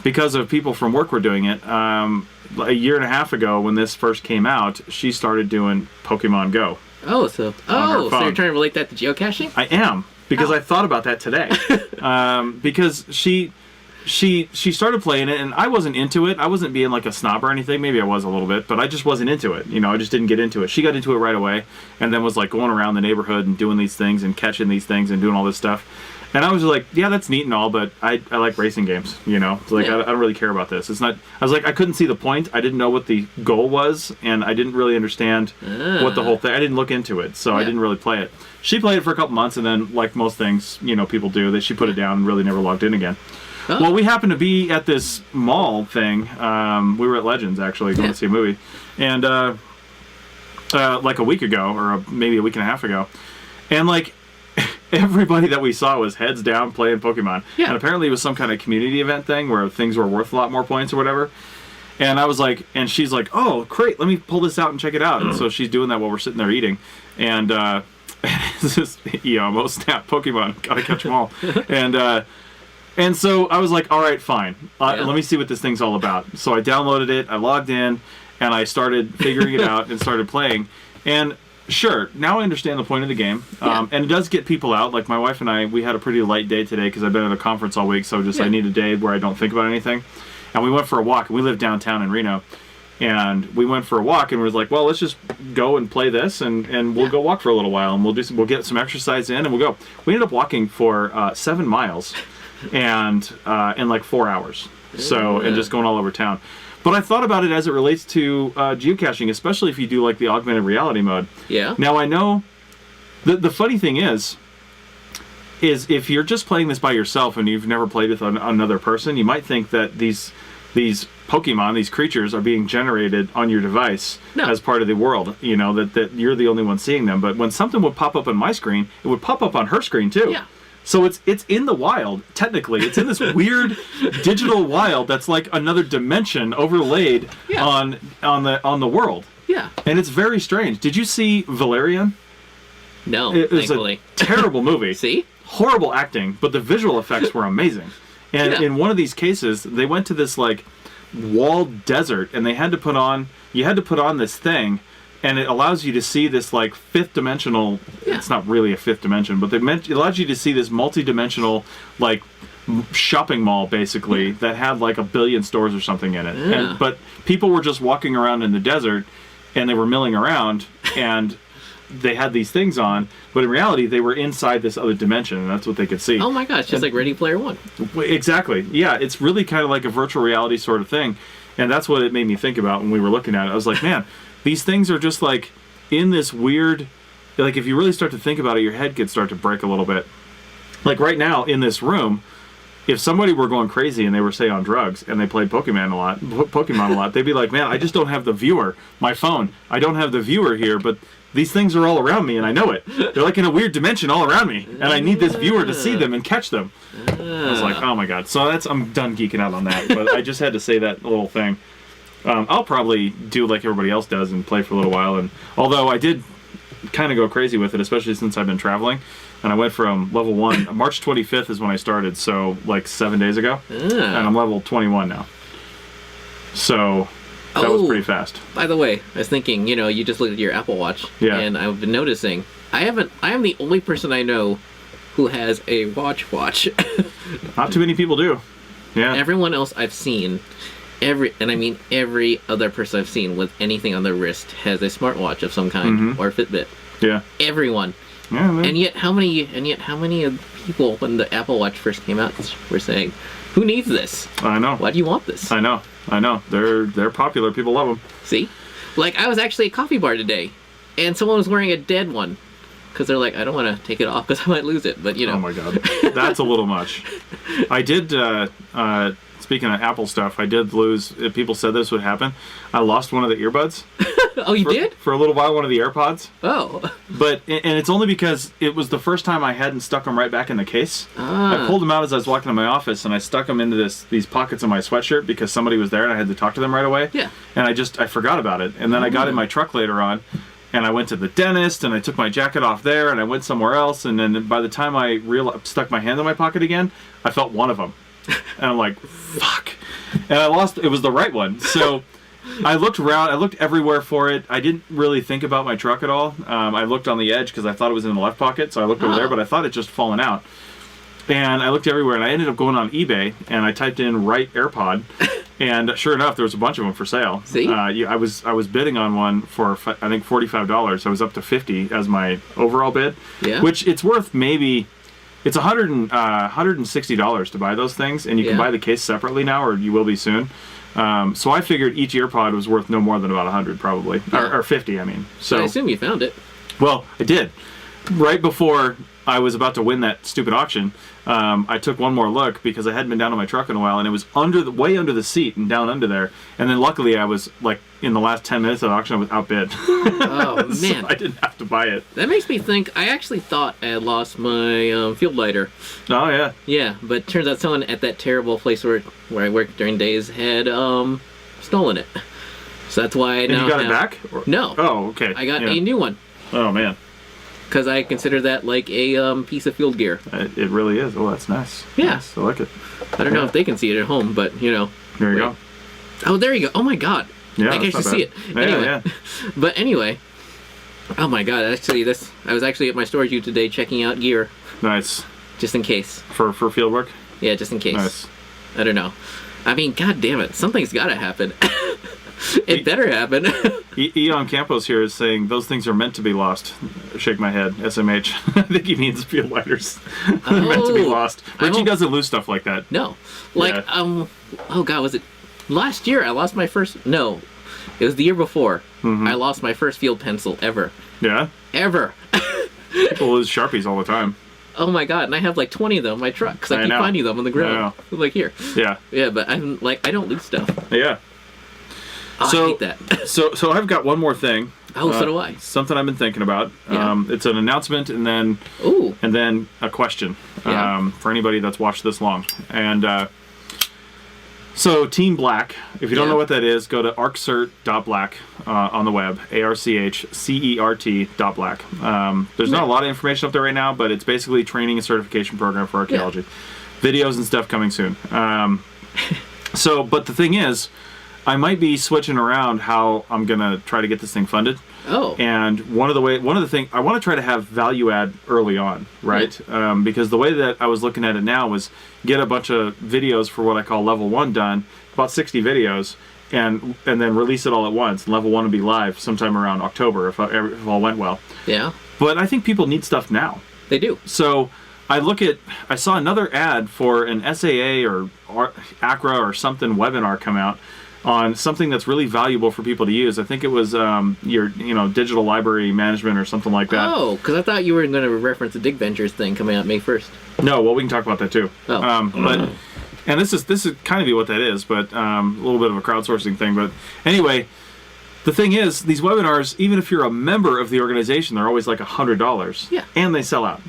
because of people from work were doing it, a year and a half ago when this first came out, she started doing Pokemon Go. So you're trying to relate that to geocaching? I am, because I thought about that today. Because she started playing it, and I wasn't into it. I wasn't being like a snob or anything. Maybe I was a little bit, but I just wasn't into it. You know, I just didn't get into it. She got into it right away, and then was like going around the neighborhood and doing these things and catching these things and doing all this stuff. And I was like, yeah, that's neat and all, but I like racing games, you know? It's like, I don't really care about this. It's not, I was like, I couldn't see the point. I didn't know what the goal was, and I didn't really understand what the whole thing, I didn't look into it, so I didn't really play it. She played it for a couple months, and then, like most things, you know, people do, she put it down and really never logged in again. Oh. Well, we happened to be at this mall thing. We were at Legends, actually, going to see a movie. And like a week ago, or maybe a week and a half ago. And like, everybody that we saw was heads down playing Pokemon. Yeah. And apparently it was some kind of community event thing where things were worth a lot more points or whatever. And I was like, and she's like, oh, great, let me pull this out and check it out. And so she's doing that while we're sitting there eating. And this is, you know, most snap Pokemon, gotta catch them all. And so I was like, all right, fine. Let me see what this thing's all about. So I downloaded it, I logged in, and I started figuring it out and started playing. And sure, now I understand the point of the game. And it does get people out. Like my wife and I, we had a pretty light day today because I've been at a conference all week, so I need a day where I don't think about anything. And we went for a walk, and we live downtown in Reno. And we went for a walk, and we was like, well, let's just go and play this, and we'll go walk for a little while, and we'll get some exercise in, and we'll go. We ended up walking for 7 miles. And in like 4 hours, and just going all over town. But I thought about it as it relates to geocaching, especially if you do like the augmented reality mode. Yeah. Now I know the funny thing is if you're just playing this by yourself and you've never played with another person, you might think that these Pokemon, these creatures, are being generated on your device as part of the world. You know that you're the only one seeing them. But when something would pop up on my screen, it would pop up on her screen too. Yeah. So it's in the wild, technically. It's in this weird digital wild that's like another dimension overlaid on the world. Yeah. And it's very strange. Did you see Valerian? No, It was thankfully. a terrible movie. See? Horrible acting, but the visual effects were amazing. And Yeah. in one of these cases, they went to this like walled desert, and you had to put on this thing, and it allows you to see this like fifth dimensional. Yeah. It's not really a fifth dimension, but it allows you to see this multi-dimensional like shopping mall basically that had like 1 billion stores or something in it. Yeah. But people were just walking around in the desert, and they were milling around, and they had these things on, but in reality they were inside this other dimension, and that's what they could see. Oh my gosh, just like Ready Player One. Exactly. Yeah, it's really kind of like a virtual reality sort of thing, and that's what it made me think about when we were looking at it. I was like, man, these things are just like in this weird, like if you really start to think about it, your head could start to break a little bit. Like right now in this room, if somebody were going crazy and they were, say, on drugs and they played Pokemon a lot, they'd be like, man, I just don't have the viewer. My phone, I don't have the viewer here, but these things are all around me and I know it. They're like in a weird dimension all around me, and I need this viewer to see them and catch them. I was like, oh my god. So I'm done geeking out on that, but I just had to say that little thing. I'll probably do like everybody else does and play for a little while, and although I did kind of go crazy with it, especially since I've been traveling. And I went from level 1, March 25th is when I started, so like 7 days ago. And I'm level 21 now. So that was pretty fast. By the way, I was thinking, you just looked at your Apple Watch. Yeah. And I've been noticing, I am the only person I know who has a watch. Not too many people do. Yeah. Everyone else I've seen, every other person I've seen with anything on their wrist has a smartwatch of some kind, or Fitbit. Yeah. Everyone. Yeah, man. And yet how many of people when the Apple Watch first came out were saying, who needs this? I know. Why do you want this? I know. They're popular. People love them. See? Like, I was actually at a coffee bar today, and someone was wearing a dead one. Because they're like, I don't want to take it off because I might lose it, but Oh my god. That's a little much. I did, speaking of Apple stuff, I did lose, people said this would happen, I lost one of the earbuds. Oh, you did? For a little while, one of the AirPods. Oh. But, and it's only because it was the first time I hadn't stuck them right back in the case. I pulled them out as I was walking to my office, and I stuck them into these pockets of my sweatshirt because somebody was there and I had to talk to them right away. Yeah. And I forgot about it. And then I got in my truck later on, and I went to the dentist, and I took my jacket off there, and I went somewhere else, and then by the time I stuck my hand in my pocket again, I felt one of them. And I'm like, fuck. And I lost, it was the right one. So I looked around, I looked everywhere for it. I didn't really think about my truck at all. I looked on the edge because I thought it was in the left pocket, so I looked over there, but I thought it just fallen out. And I looked everywhere, and I ended up going on eBay, and I typed in right AirPod, and sure enough, there was a bunch of them for sale. See? I was bidding on one for, I think, $45. I was up to $50 as my overall bid, Yeah. which it's worth maybe, it's $160 to buy those things, and you can buy the case separately now, or you will be soon. So I figured each earpod was worth no more than about 100 probably, or 50, I mean. So I assume you found it. Well, I did. Right before I was about to win that stupid auction, I took one more look because I hadn't been down to my truck in a while, and it was way under the seat and down under there. And then luckily I was like in the last 10 minutes of the auction I was outbid. Oh So man, I didn't have to buy it. that makes me think. I actually thought I had lost my field lighter. Oh yeah. Yeah, but turns out someone at that terrible place where I worked during days had stolen it. So that's why I now And you got it have- back? No. Oh, okay. I got Yeah. a new one Oh man. because I consider that like a piece of field gear. It really is. Oh, that's nice. Yeah. Nice. I like it. I don't know if they can see it at home, but There you Wait. go. Oh, there you go. Oh my god. Yeah, I can that's actually not see it. bad. Anyway. Yeah. But anyway. Oh my god, actually I was actually at my storage unit today checking out gear. Nice. Just in case. For field work? Yeah, just in case. Nice. I don't know. I mean, god damn it. Something's gotta happen. It better happen. Eon Campos here is saying those things are meant to be lost. Shake my head. SMH. I think he means field lighters. They're meant to be lost. Richie doesn't lose stuff like that. No. Like, Yeah. oh god, was it last year I lost my first, no, it was the year before. I lost my first field pencil ever. Yeah? Ever. People lose Sharpies all the time. Oh my god, and I have like 20 of them in my truck because I I keep know. finding them on the ground. Like here. Yeah. Yeah, but I'm like, I don't lose stuff. Yeah. Oh, So- I hate that. So I've got one more thing. Oh, so do I. Something I've been thinking about. Yeah. It's an announcement and Ooh. then a question Yeah. for anybody that's watched this long. And So Team Black, if you don't Yeah. know what that is, go to arccert.black on the web, archcert.black. There's not a lot of information up there right now, but it's basically training and certification program for archaeology. Videos and stuff coming soon. But the thing is, I might be switching around how I'm gonna try to get this thing funded. Oh. And one of the things I want to try to have value add early on, right? Because the way that I was looking at it now was get a bunch of videos for what I call level 1 done, about 60 videos, and then release it all at once. Level 1 will be live sometime around October if all went well. Yeah. But I think people need stuff now. They do. So I saw another ad for an SAA or ACRA or something webinar come out on something that's really valuable for people to use. I think it was your digital library management or something like that. Oh, because I thought you were going to reference the Dig Ventures thing coming out May 1st. No, well, we can talk about that too. Oh. And this is kind of what that is, but a little bit of a crowdsourcing thing. But anyway, the thing is, these webinars, even if you're a member of the organization, they're always like $100. Yeah. And they sell out.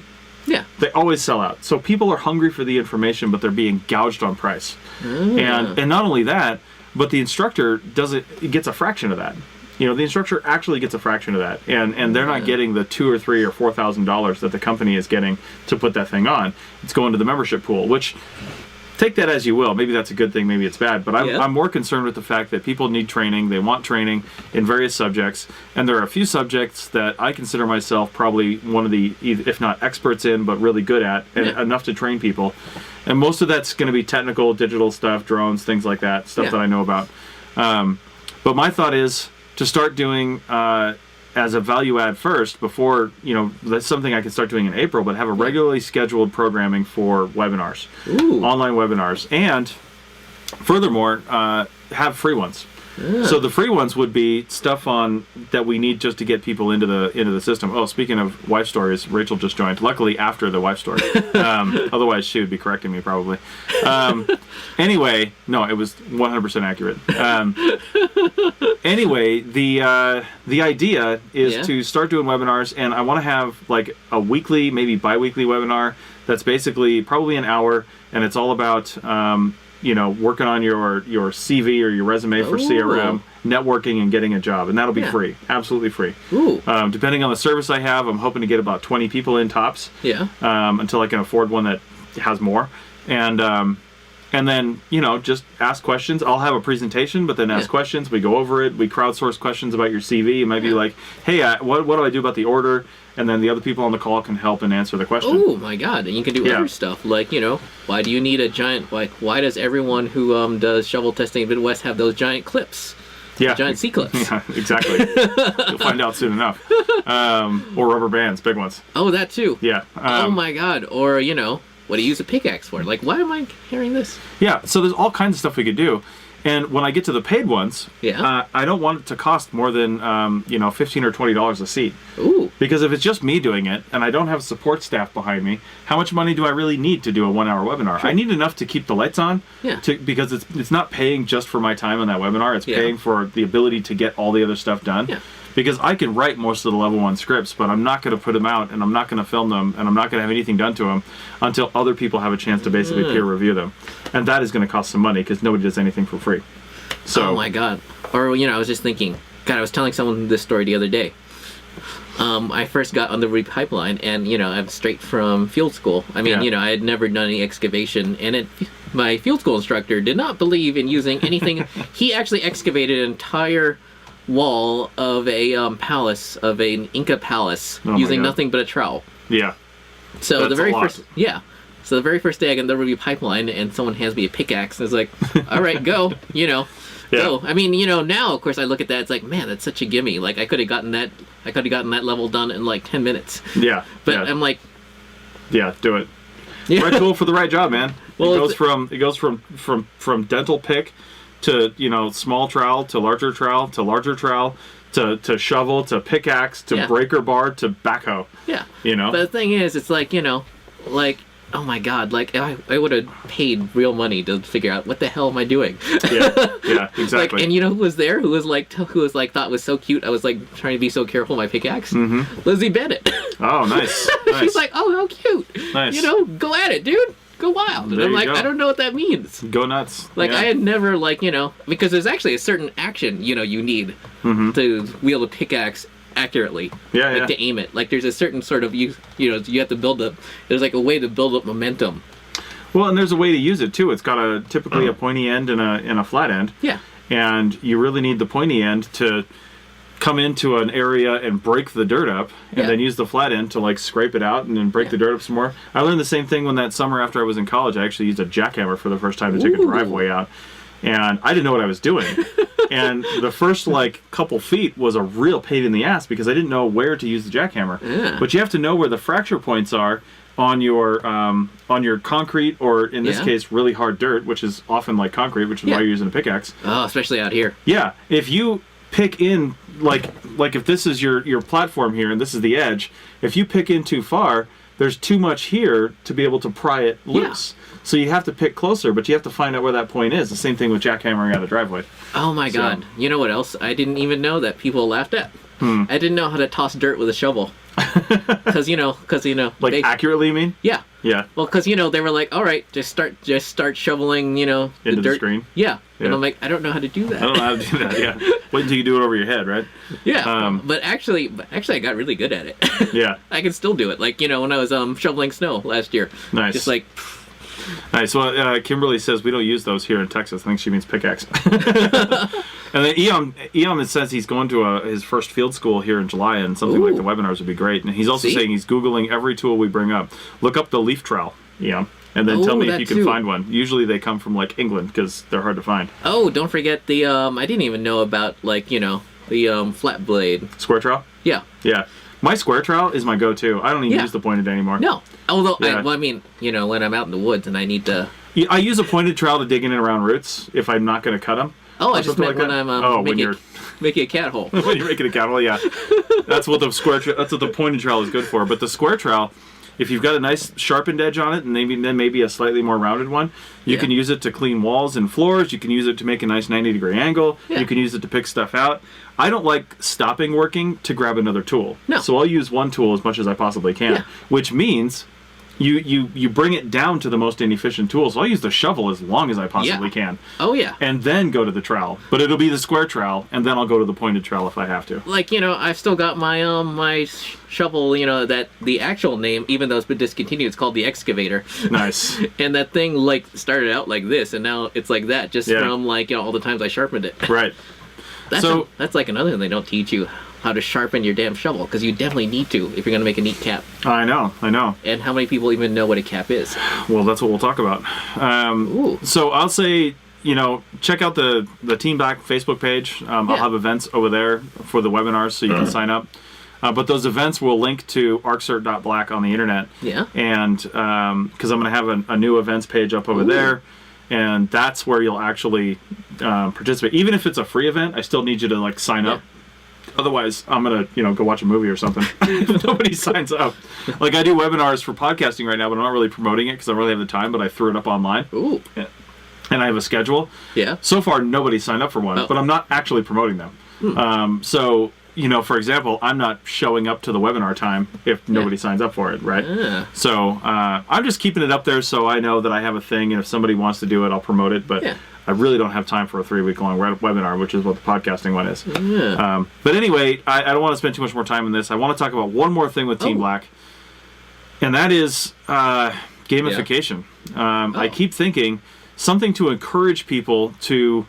Yeah. They always sell out. So people are hungry for the information, but they're being gouged on price. And not only that, but the instructor gets a fraction of that. The instructor actually gets a fraction of that, and they're not getting the $2,000 or $3,000 or $4,000 that the company is getting to put that thing on. It's going to the membership pool, which take that as you will. Maybe that's a good thing, maybe it's bad. But I'm more concerned with the fact that people need training. They want training in various subjects, and there are a few subjects that I consider myself probably one of the, if not experts in, but really good at, and enough to train people. And most of that's going to be technical, digital stuff, drones, things like that, stuff that I know about. But my thought is to start doing as a value add first before, that's something I can start doing in April, but have a regularly scheduled programming for webinars, online webinars, and furthermore, have free ones. So the free ones would be stuff on that we need just to get people into the system. Oh, speaking of wife stories, Rachel just joined. Luckily, after the wife story. Otherwise, she would be correcting me probably. Anyway, no, it was 100% accurate. Anyway, the idea is to start doing webinars, and I want to have like a weekly, maybe bi-weekly webinar that's basically probably an hour, and it's all about working on your CV or your resume for CRM, networking, and getting a job. And that'll be free. Absolutely free. Depending on the service I have, I'm hoping to get about 20 people in tops. Yeah. Until I can afford one that has more. And then, just ask questions. I'll have a presentation, but then ask questions. We go over it. We crowdsource questions about your CV. It might be like, hey, what do I do about the order? And then the other people on the call can help and answer the question. Oh my God! And you can do other stuff like why do you need a giant? Why does everyone who does shovel testing in the Midwest have those giant clips? Yeah, giant C clips. Yeah, exactly. You'll find out soon enough. Or rubber bands, big ones. Oh, that too. Yeah. Oh my God! Or what do you use a pickaxe for? Like, why am I hearing this? Yeah. So there's all kinds of stuff we could do. And when I get to the paid ones, I don't want it to cost more than $15 or $20 a seat. Ooh. Because if it's just me doing it and I don't have support staff behind me, how much money do I really need to do a 1 hour webinar? Sure. I need enough to keep the lights on. Yeah. Because it's not paying just for my time on that webinar. It's paying for the ability to get all the other stuff done. Yeah. Because I can write most of the level 1 scripts, but I'm not going to put them out, and I'm not going to film them, and I'm not going to have anything done to them until other people have a chance to basically peer review them. And that is going to cost some money because nobody does anything for free. So, oh my God. Or, I was just thinking, God, I was telling someone this story the other day. I first got on the pipeline, and, I'm straight from field school. I mean, I had never done any excavation, and my field school instructor did not believe in using anything. He actually excavated an entire wall of a palace, of an Inca palace, using nothing but a trowel. Yeah. So that's the very first, So the very first day I got the review pipeline, and someone hands me a pickaxe, and it's like, all right, go, go. I mean, now of course I look at that, it's like, man, that's such a gimme. Like I could have gotten that level done in like 10 minutes. Yeah. But I'm like, do it. Right tool for the right job, man. Well, it goes from dental pick to small trowel to larger trowel to shovel to pickaxe to breaker bar to backhoe. Yeah. But the thing is, it's like oh my God, like I would have paid real money to figure out what the hell am I doing. Yeah, exactly. And who was there? Who was like thought it was so cute. I was like trying to be so careful with my pickaxe. Mm-hmm. Lizzie Bennett. Oh, nice. She's like, oh, how cute. Nice. Go at it, dude. go wild. And There I'm you like, go. I don't know what that means. Go nuts. Like, Yeah. I had never, like, because there's actually a certain action, you need to wield a pickaxe accurately. Yeah, like, yeah. to aim it. Like, there's a certain sort of, you have to build up, there's like a way to build up momentum. Well, and there's a way to use it, too. It's got typically a pointy end and a flat end. Yeah. And you really need the pointy end to come into an area and break the dirt up, and Yeah. then use the flat end to like scrape it out and then break the dirt up some more. I learned the same thing when that summer after I was in college. I actually used a jackhammer for the first time to take a driveway out, and I didn't know what I was doing. And the first like couple feet was a real pain in the ass because I didn't know where to use the jackhammer. Yeah. But you have to know where the fracture points are on your concrete, or in this Yeah. case really hard dirt, which is often like concrete, which is Yeah. why you're using a pickaxe. Oh, especially out here. Yeah, if you pick in like if this is your platform here and this is the edge, if you pick in too far, there's too much here to be able to pry it loose. So you have to pick closer, but you have to find out where that point is. The same thing with jackhammering out a driveway. Oh my God. You know what else I didn't even know that people laughed at? I didn't know how to toss dirt with a shovel. Because, Like accurately, you mean? yeah. Yeah. Well, because, they were like, all right, just start shoveling, Into the dirt. screen? Yeah. Yeah. And I'm like, I don't know how to do that. I don't know how to do that, yeah. Wait until you do it over your head, right? Yeah. But actually, I got really good at it. Yeah. I can still do it. Like, when I was shoveling snow last year. Nice. Just like, Nice. Well, Kimberly says we don't use those here in Texas. I think she means pickaxe. And then Eon says he's going to his first field school here in July, and something like the webinars would be great. And he's also See? saying he's Googling every tool we bring up. Look up the leaf trowel, Eon, and then tell me if that you can too. find one. Usually they come from like England because they're hard to find. oh, don't forget the, I didn't even know about, like, the flat blade. Square trowel? Yeah. Yeah. My square trowel is my go-to. I don't even Yeah. use the pointed anymore. No. Although, Yeah. when I'm out in the woods and I need to... Yeah, I use a pointed trowel to dig in and around roots if I'm not going to cut them. Oh, I just meant when that. I'm when you're making a cat hole. when you're making a cattle, yeah. That's what the pointed trowel is good for. But the square trowel, if you've got a nice sharpened edge on it, and maybe a slightly more rounded one, you Yeah. can use it to clean walls and floors. You can use it to make a nice 90-degree angle. Yeah. You can use it to pick stuff out. I don't like stopping working to grab another tool. No. So I'll use one tool as much as I possibly can, Yeah. which means you bring it down to the most inefficient tool. So I'll use the shovel as long as I possibly can. Oh, yeah. And then go to the trowel. But it'll be the square trowel, and then I'll go to the pointed trowel if I have to. Like, I've still got my my shovel, that the actual name, even though it's been discontinued, it's called the excavator. Nice. And that thing, like, started out like this, and now it's like that, just Yeah. from, like, all the times I sharpened it. Right. That's that's like another thing they don't teach you, how to sharpen your damn shovel, because you definitely need to if you're going to make a neat cap. I know. And how many people even know what a cap is? Well, that's what we'll talk about. Ooh. So I'll say, check out the Team Black Facebook page. I'll have events over there for the webinars, so you can sign up. But those events will link to arccert.black on the internet. Yeah. And because I'm going to have a new events page up over there, and that's where you'll actually participate. Even if it's a free event, I still need you to like sign up. Otherwise, I'm gonna, go watch a movie or something. If nobody signs up, like I do webinars for podcasting right now, but I'm not really promoting it because I don't really have the time. But I threw it up online, Ooh. and I have a schedule. Yeah. So far, nobody signed up for one, Oh. but I'm not actually promoting them. So, for example, I'm not showing up to the webinar time if nobody signs up for it, right? Yeah. So I'm just keeping it up there so I know that I have a thing, and if somebody wants to do it, I'll promote it. But Yeah. I really don't have time for a 3-week-long webinar, which is what the podcasting one is. Yeah. But anyway, I don't want to spend too much more time on this. I want to talk about one more thing with Team Oh. Black, and that is gamification. I keep thinking something to encourage people to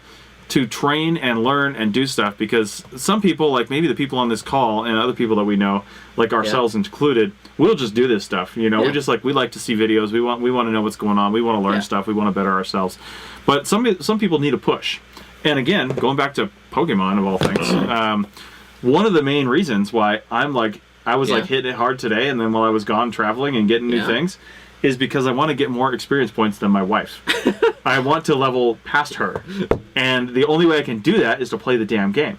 train and learn and do stuff, because some people, like maybe the people on this call and other people that we know, like ourselves included, we'll just do this stuff. We're just like, we like to see videos. We want to know what's going on. We want to learn stuff. We want to better ourselves. But some people need a push. And again, going back to Pokemon of all things, one of the main reasons why I was like hitting it hard today, and then while I was gone traveling and getting new things, is because I want to get more experience points than my wife. I want to level past her. And the only way I can do that is to play the damn game.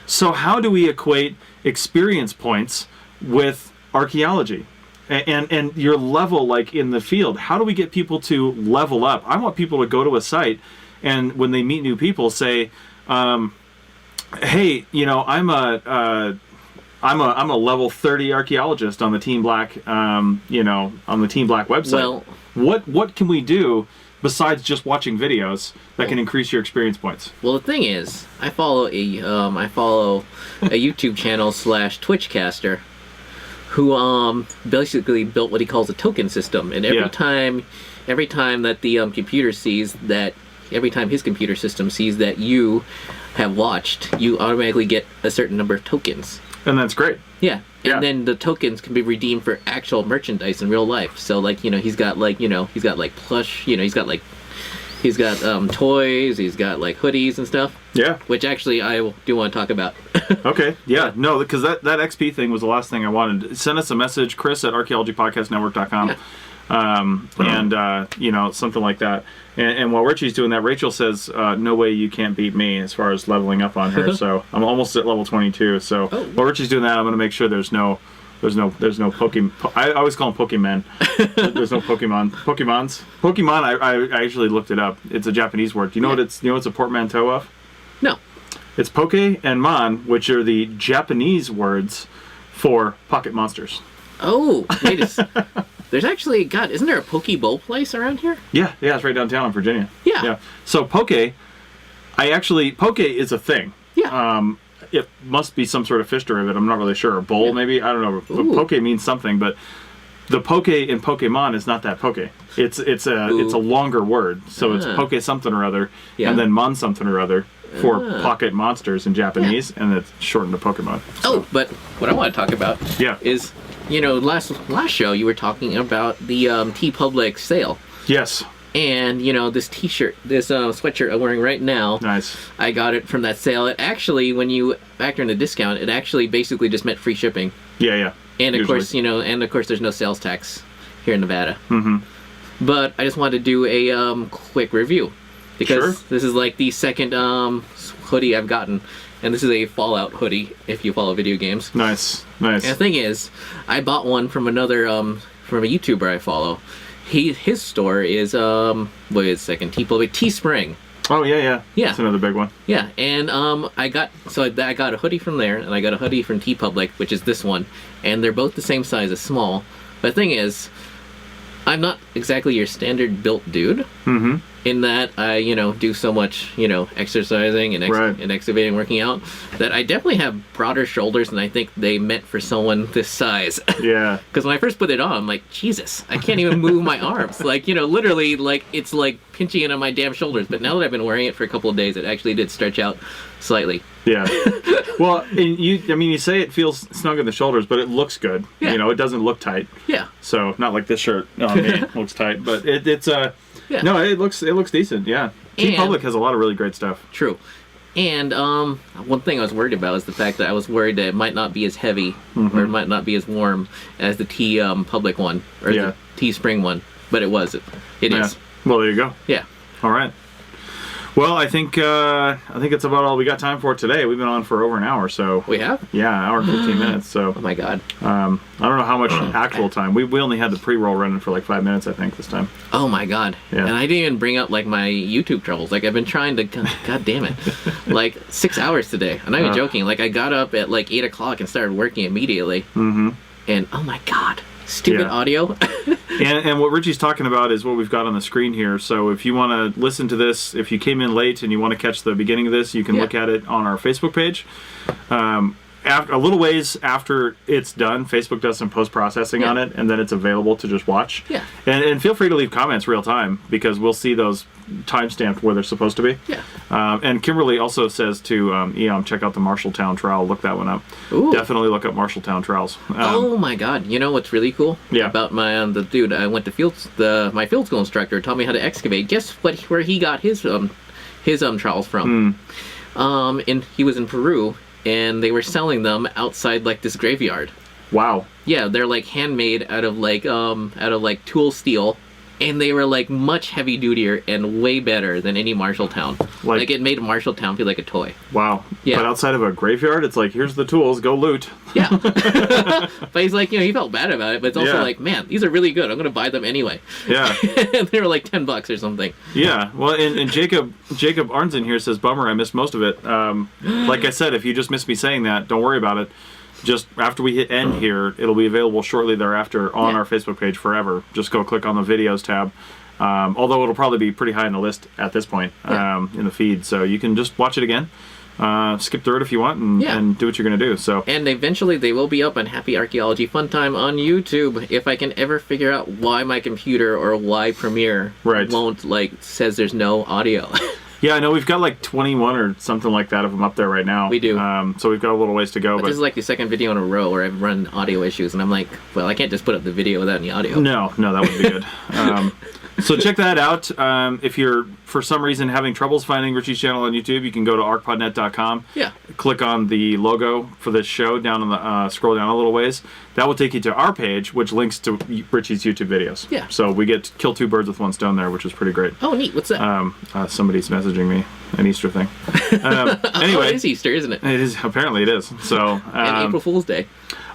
So how do we equate experience points with archaeology? And your level, like in the field, how do we get people to level up? I want people to go to a site and when they meet new people say, hey, I'm I'm a level 30 archaeologist on the Team Black, on the Team Black website. Well, what can we do besides just watching videos that can increase your experience points? Well, the thing is, I follow a YouTube channel / Twitchcaster who basically built what he calls a token system, and every time that the computer sees that, every time his computer system sees that you have watched, you automatically get a certain number of tokens. And that's great. Yeah. And then the tokens can be redeemed for actual merchandise in real life. So like, he's got like plush, he's got toys, he's got like hoodies and stuff. Yeah. Which actually I do want to talk about. Okay. Yeah. No, because that XP thing was the last thing I wanted. Send us a message, Chris at archaeologypodcastnetwork.com. Yeah. Something like that. And while Richie's doing that, Rachel says, no way you can't beat me as far as leveling up on her. So I'm almost at level 22. So while Richie's doing that, I'm going to make sure there's no Pokemon. I always call them Pokemon. There's no Pokemon. Pokemon, I actually looked it up. It's a Japanese word. Do you know what it's a portmanteau of? No. It's Poke and Mon, which are the Japanese words for pocket monsters. Oh, wait a There's actually, God, isn't there a Poke Bowl place around here? Yeah, it's right downtown in Virginia. Yeah. So Poke is a thing. Yeah. It must be some sort of fish derivative. I'm not really sure. A bowl, maybe? I don't know. Ooh. Poke means something, but the Poke in Pokemon is not that Poke. It's a longer word. So it's Poke something or other, and then Mon something or other for pocket monsters in Japanese, and it's shortened to Pokemon. So. Oh, but what I want to talk about is, last show you were talking about the TeePublic sale. Yes. And, this t-shirt, this sweatshirt I'm wearing right now. Nice. I got it from that sale. It actually, when you factor in the discount, it actually basically just meant free shipping. Yeah. And of course, there's no sales tax here in Nevada. Mm-hmm. But I just wanted to do a quick review. Because this is like the second hoodie I've gotten. And this is a Fallout hoodie, if you follow video games. Nice. And the thing is, I bought one from from a YouTuber I follow. His store is TeePublic Teespring. Oh yeah. Yeah. That's another big one. Yeah, and I got a hoodie from there, and I got a hoodie from TeePublic, which is this one, and they're both the same size as small. But the thing is, I'm not exactly your standard built dude. Mm-hmm. In that I, do so much, exercising and excavating, working out, that I definitely have broader shoulders than I think they meant for someone this size. Yeah. Because when I first put it on, I'm like, Jesus, I can't even move my arms. Like, literally, like, it's like pinching in on my damn shoulders. But now that I've been wearing it for a couple of days, it actually did stretch out slightly. Yeah. Well, you say it feels snug in the shoulders, but it looks good. Yeah. It doesn't look tight. Yeah. So, not like this shirt on me looks tight, but it's Yeah. No, it looks decent. Yeah, TeePublic has a lot of really great stuff. True, and one thing I was worried about is the fact that I was worried that it might not be as heavy or it might not be as warm as the TeePublic one or the Teespring one, but it was. It is. Well, there you go. Yeah. All right. Well, I think it's about all we got time for today. We've been on for over an hour, so we have. Yeah, an hour and 15 minutes. So. Oh my God. I don't know how much actual time. We only had the pre-roll running for like 5 minutes, I think, this time. Oh my God. Yeah. And I didn't even bring up like my YouTube troubles. Like I've been trying to. God damn it. Like 6 hours today. I'm not even joking. Like I got up at like 8 o'clock and started working immediately. Mm-hmm. And oh my God. Stupid audio. and what Richie's talking about is what we've got on the screen here. So if you want to listen to this, if you came in late and you want to catch the beginning of this, you can look at it on our Facebook page. After a little ways after it's done, Facebook does some post-processing on it, and then it's available to just watch. Yeah. And feel free to leave comments real time, because we'll see those time-stamped where they're supposed to be. Yeah. And Kimberly also says to Eom, check out the Marshalltown Trowel. Look that one up. Ooh. Definitely look up Marshalltown Trowels. Oh my God! You know what's really cool? Yeah. About my the dude I went to my field school instructor taught me how to excavate. Guess where he got his trowels from? And he was in Peru, and they were selling them outside like this graveyard. Wow. Yeah, they're like handmade out of like tool steel. And they were like much heavy dutier and way better than any Marshalltown. Like it made Marshalltown feel like a toy. Wow. Yeah. But outside of a graveyard, it's like, here's the tools, go loot. Yeah. But he's like, he felt bad about it, but it's also like, man, these are really good. I'm going to buy them anyway. Yeah. And they were like $10 or something. Yeah. Well, and Jacob Arns in here says, bummer, I missed most of it. Like I said, if you just missed me saying that, don't worry about it. just after we hit end here, it'll be available shortly thereafter on our Facebook page forever. Just go click on the videos tab. Although it'll probably be pretty high in the list at this point in the feed. So you can just watch it again. Skip through it if you want and do what you're going to do. So and eventually they will be up on Happy Archaeology Fun Time on YouTube if I can ever figure out why my computer or why Premiere won't says there's no audio. Yeah, I know we've got like 21 or something like that of them up there right now. We do. So we've got a little ways to go. But this is like the second video in a row where I've run audio issues, and I'm like, well, I can't just put up the video without any audio. No, that would be good. So check that out. If you're, for some reason, having troubles finding Richie's channel on YouTube, you can go to arcpodnet.com. Yeah. Click on the logo for this show down on the scroll down a little ways. That will take you to our page, which links to Richie's YouTube videos. Yeah. So we get to kill two birds with one stone there, which is pretty great. Oh, neat. What's that? Somebody's messaging me an Easter thing. Anyway, it is Easter, isn't it? It is. Apparently, it is. So and April Fool's Day.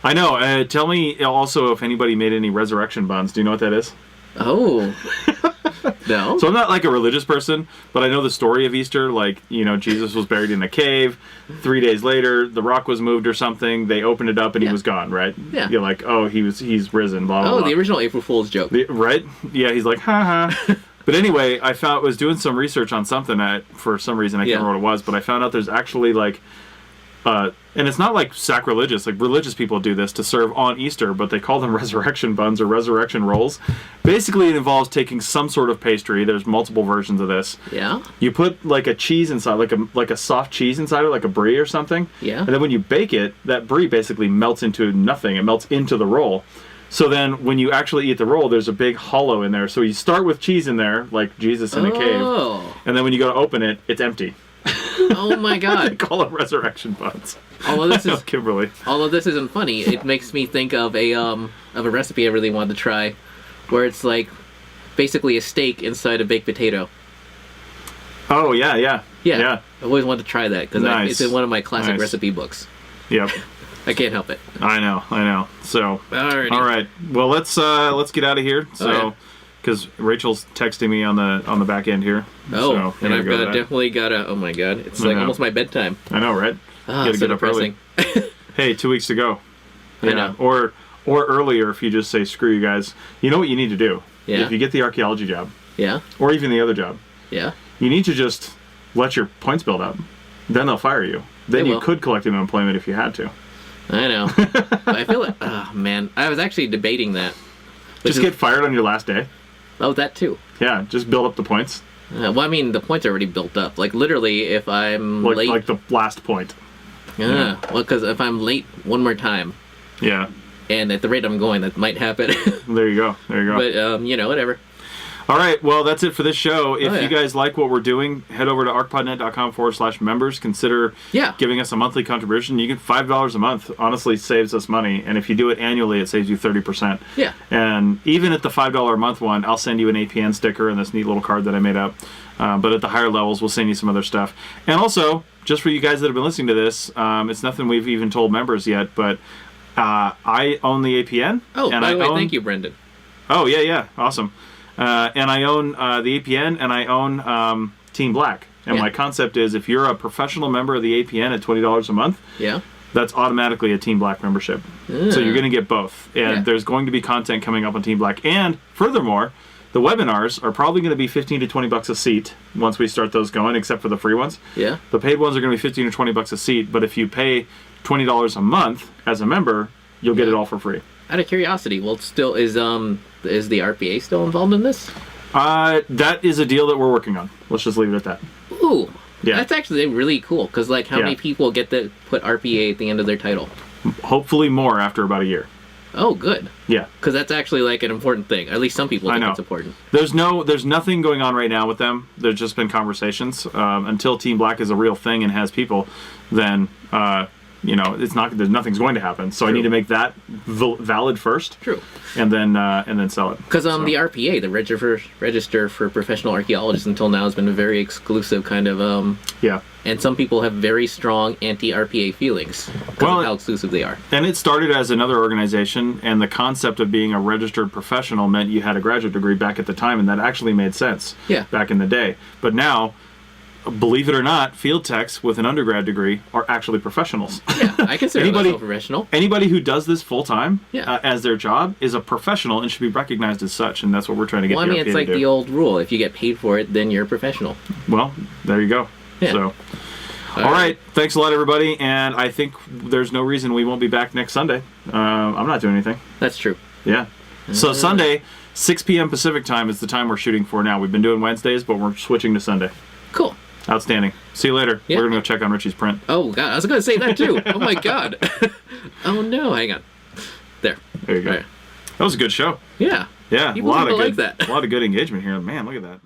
I know. Tell me also if anybody made any resurrection buns. Do you know what that is? Oh. No. So I'm not like a religious person, but I know the story of Easter. Like, Jesus was buried in a cave. 3 days later, the rock was moved or something. They opened it up and he was gone, right? Yeah. You're like, oh, he's risen, blah, blah, blah. The original April Fool's joke. Right? Yeah, he's like, ha ha. But anyway, I was doing some research on something for some reason, I can't remember what it was, but I found out there's actually like, and it's not like sacrilegious, like religious people do this to serve on Easter, but they call them resurrection buns or resurrection rolls. Basically, it involves taking some sort of pastry. There's multiple versions of this. Yeah. You put like a cheese inside, like a soft cheese inside it, like a brie or something. Yeah. And then when you bake it, that brie basically melts into nothing. It melts into the roll. So then when you actually eat the roll, there's a big hollow in there. So you start with cheese in there, like Jesus in a cave. And then when you go to open it, it's empty. Oh my God! They call it resurrection buns. Although this is Kimberly. Although this isn't funny, it makes me think of a recipe I really wanted to try, where it's like basically a steak inside a baked potato. Oh yeah. I always wanted to try that because it's in one of my classic recipe books. Yep. I can't help it. I know. So Alrighty. All right. Well, let's get out of here. So. Because Rachel's texting me on the back end here. Oh, so and I've definitely got to. Oh my God, it's like almost my bedtime. I know, right? Gotta get up early. Hey, 2 weeks to go. I know. Or earlier if you just say screw you guys. You know what you need to do? Yeah. If you get the archaeology job. Yeah. Or even the other job. Yeah. You need to just let your points build up. Then they'll fire you. Then you could collect unemployment if you had to. I know. I feel like, oh man, I was actually debating that. Just get fired on your last day. Oh, that too. Yeah, just build up the points. Well, I mean, the points are already built up. Like, literally, if I'm late... Like the last point. Yeah. Well, because if I'm late one more time... Yeah. And at the rate I'm going, that might happen. There you go. But, whatever. All right, well, that's it for this show. If you guys like what we're doing, head over to arcpodnet.com/members. Consider giving us a monthly contribution. You get $5 a month. Honestly, saves us money. And if you do it annually, it saves you 30%. Yeah. And even at the $5 a month one, I'll send you an APN sticker and this neat little card that I made up. But at the higher levels, we'll send you some other stuff. And also, just for you guys that have been listening to this, it's nothing we've even told members yet, but I own the APN. Oh, and by the way, thank you, Brendan. Oh, yeah. Awesome. And I own the APN, and I own Team Black. And my concept is, if you're a professional member of the APN at $20 a month, that's automatically a Team Black membership. So you're going to get both. And there's going to be content coming up on Team Black. And furthermore, the webinars are probably going to be $15 to $20 a seat once we start those going, except for the free ones. Yeah. The paid ones are going to be $15 to $20 a seat, but if you pay $20 a month as a member, you'll get it all for free. Out of curiosity, still is the RPA still involved in this? That is a deal that we're working on. Let's just leave it at that. Ooh, yeah, that's actually really cool. Because how many people get to put RPA at the end of their title? Hopefully more after about a year. Oh, good. Yeah, because that's actually an important thing. At least some people think it's important. There's nothing going on right now with them. There's just been conversations. Until Team Black is a real thing and has people, then. Nothing's going to happen. So True. I need to make that valid first. True. And then sell it. Because the RPA, the Register for Professional Archaeologists, until now has been a very exclusive kind of yeah. And some people have very strong anti-RPA feelings because of how exclusive they are. And it started as another organization, and the concept of being a registered professional meant you had a graduate degree back at the time, and that actually made sense. Yeah. Back in the day, but now. believe it or not, field techs with an undergrad degree are actually professionals. Yeah, I consider myself a professional. Anybody who does this full time Yeah. as their job is a professional and should be recognized as such, and that's what we're trying to get Well, I the mean, RPA it's like to do. the old rule: if you get paid for it, then you're a professional. Well, there you go. Yeah. So, all right. Thanks a lot, everybody, and I think there's no reason we won't be back next Sunday. I'm not doing anything. That's true. Yeah. So Sunday, 6 p.m. Pacific time is the time we're shooting for now. We've been doing Wednesdays, but we're switching to Sunday. Cool. Outstanding. See you later. Yeah. We're going to go check on Richie's print. Oh God, I was gonna say that too. Oh my God. Oh no, hang on. There. There you go. All right. That was a good show. Yeah. Yeah, People a lot of like good, that. a lot of good engagement here. Man, look at that.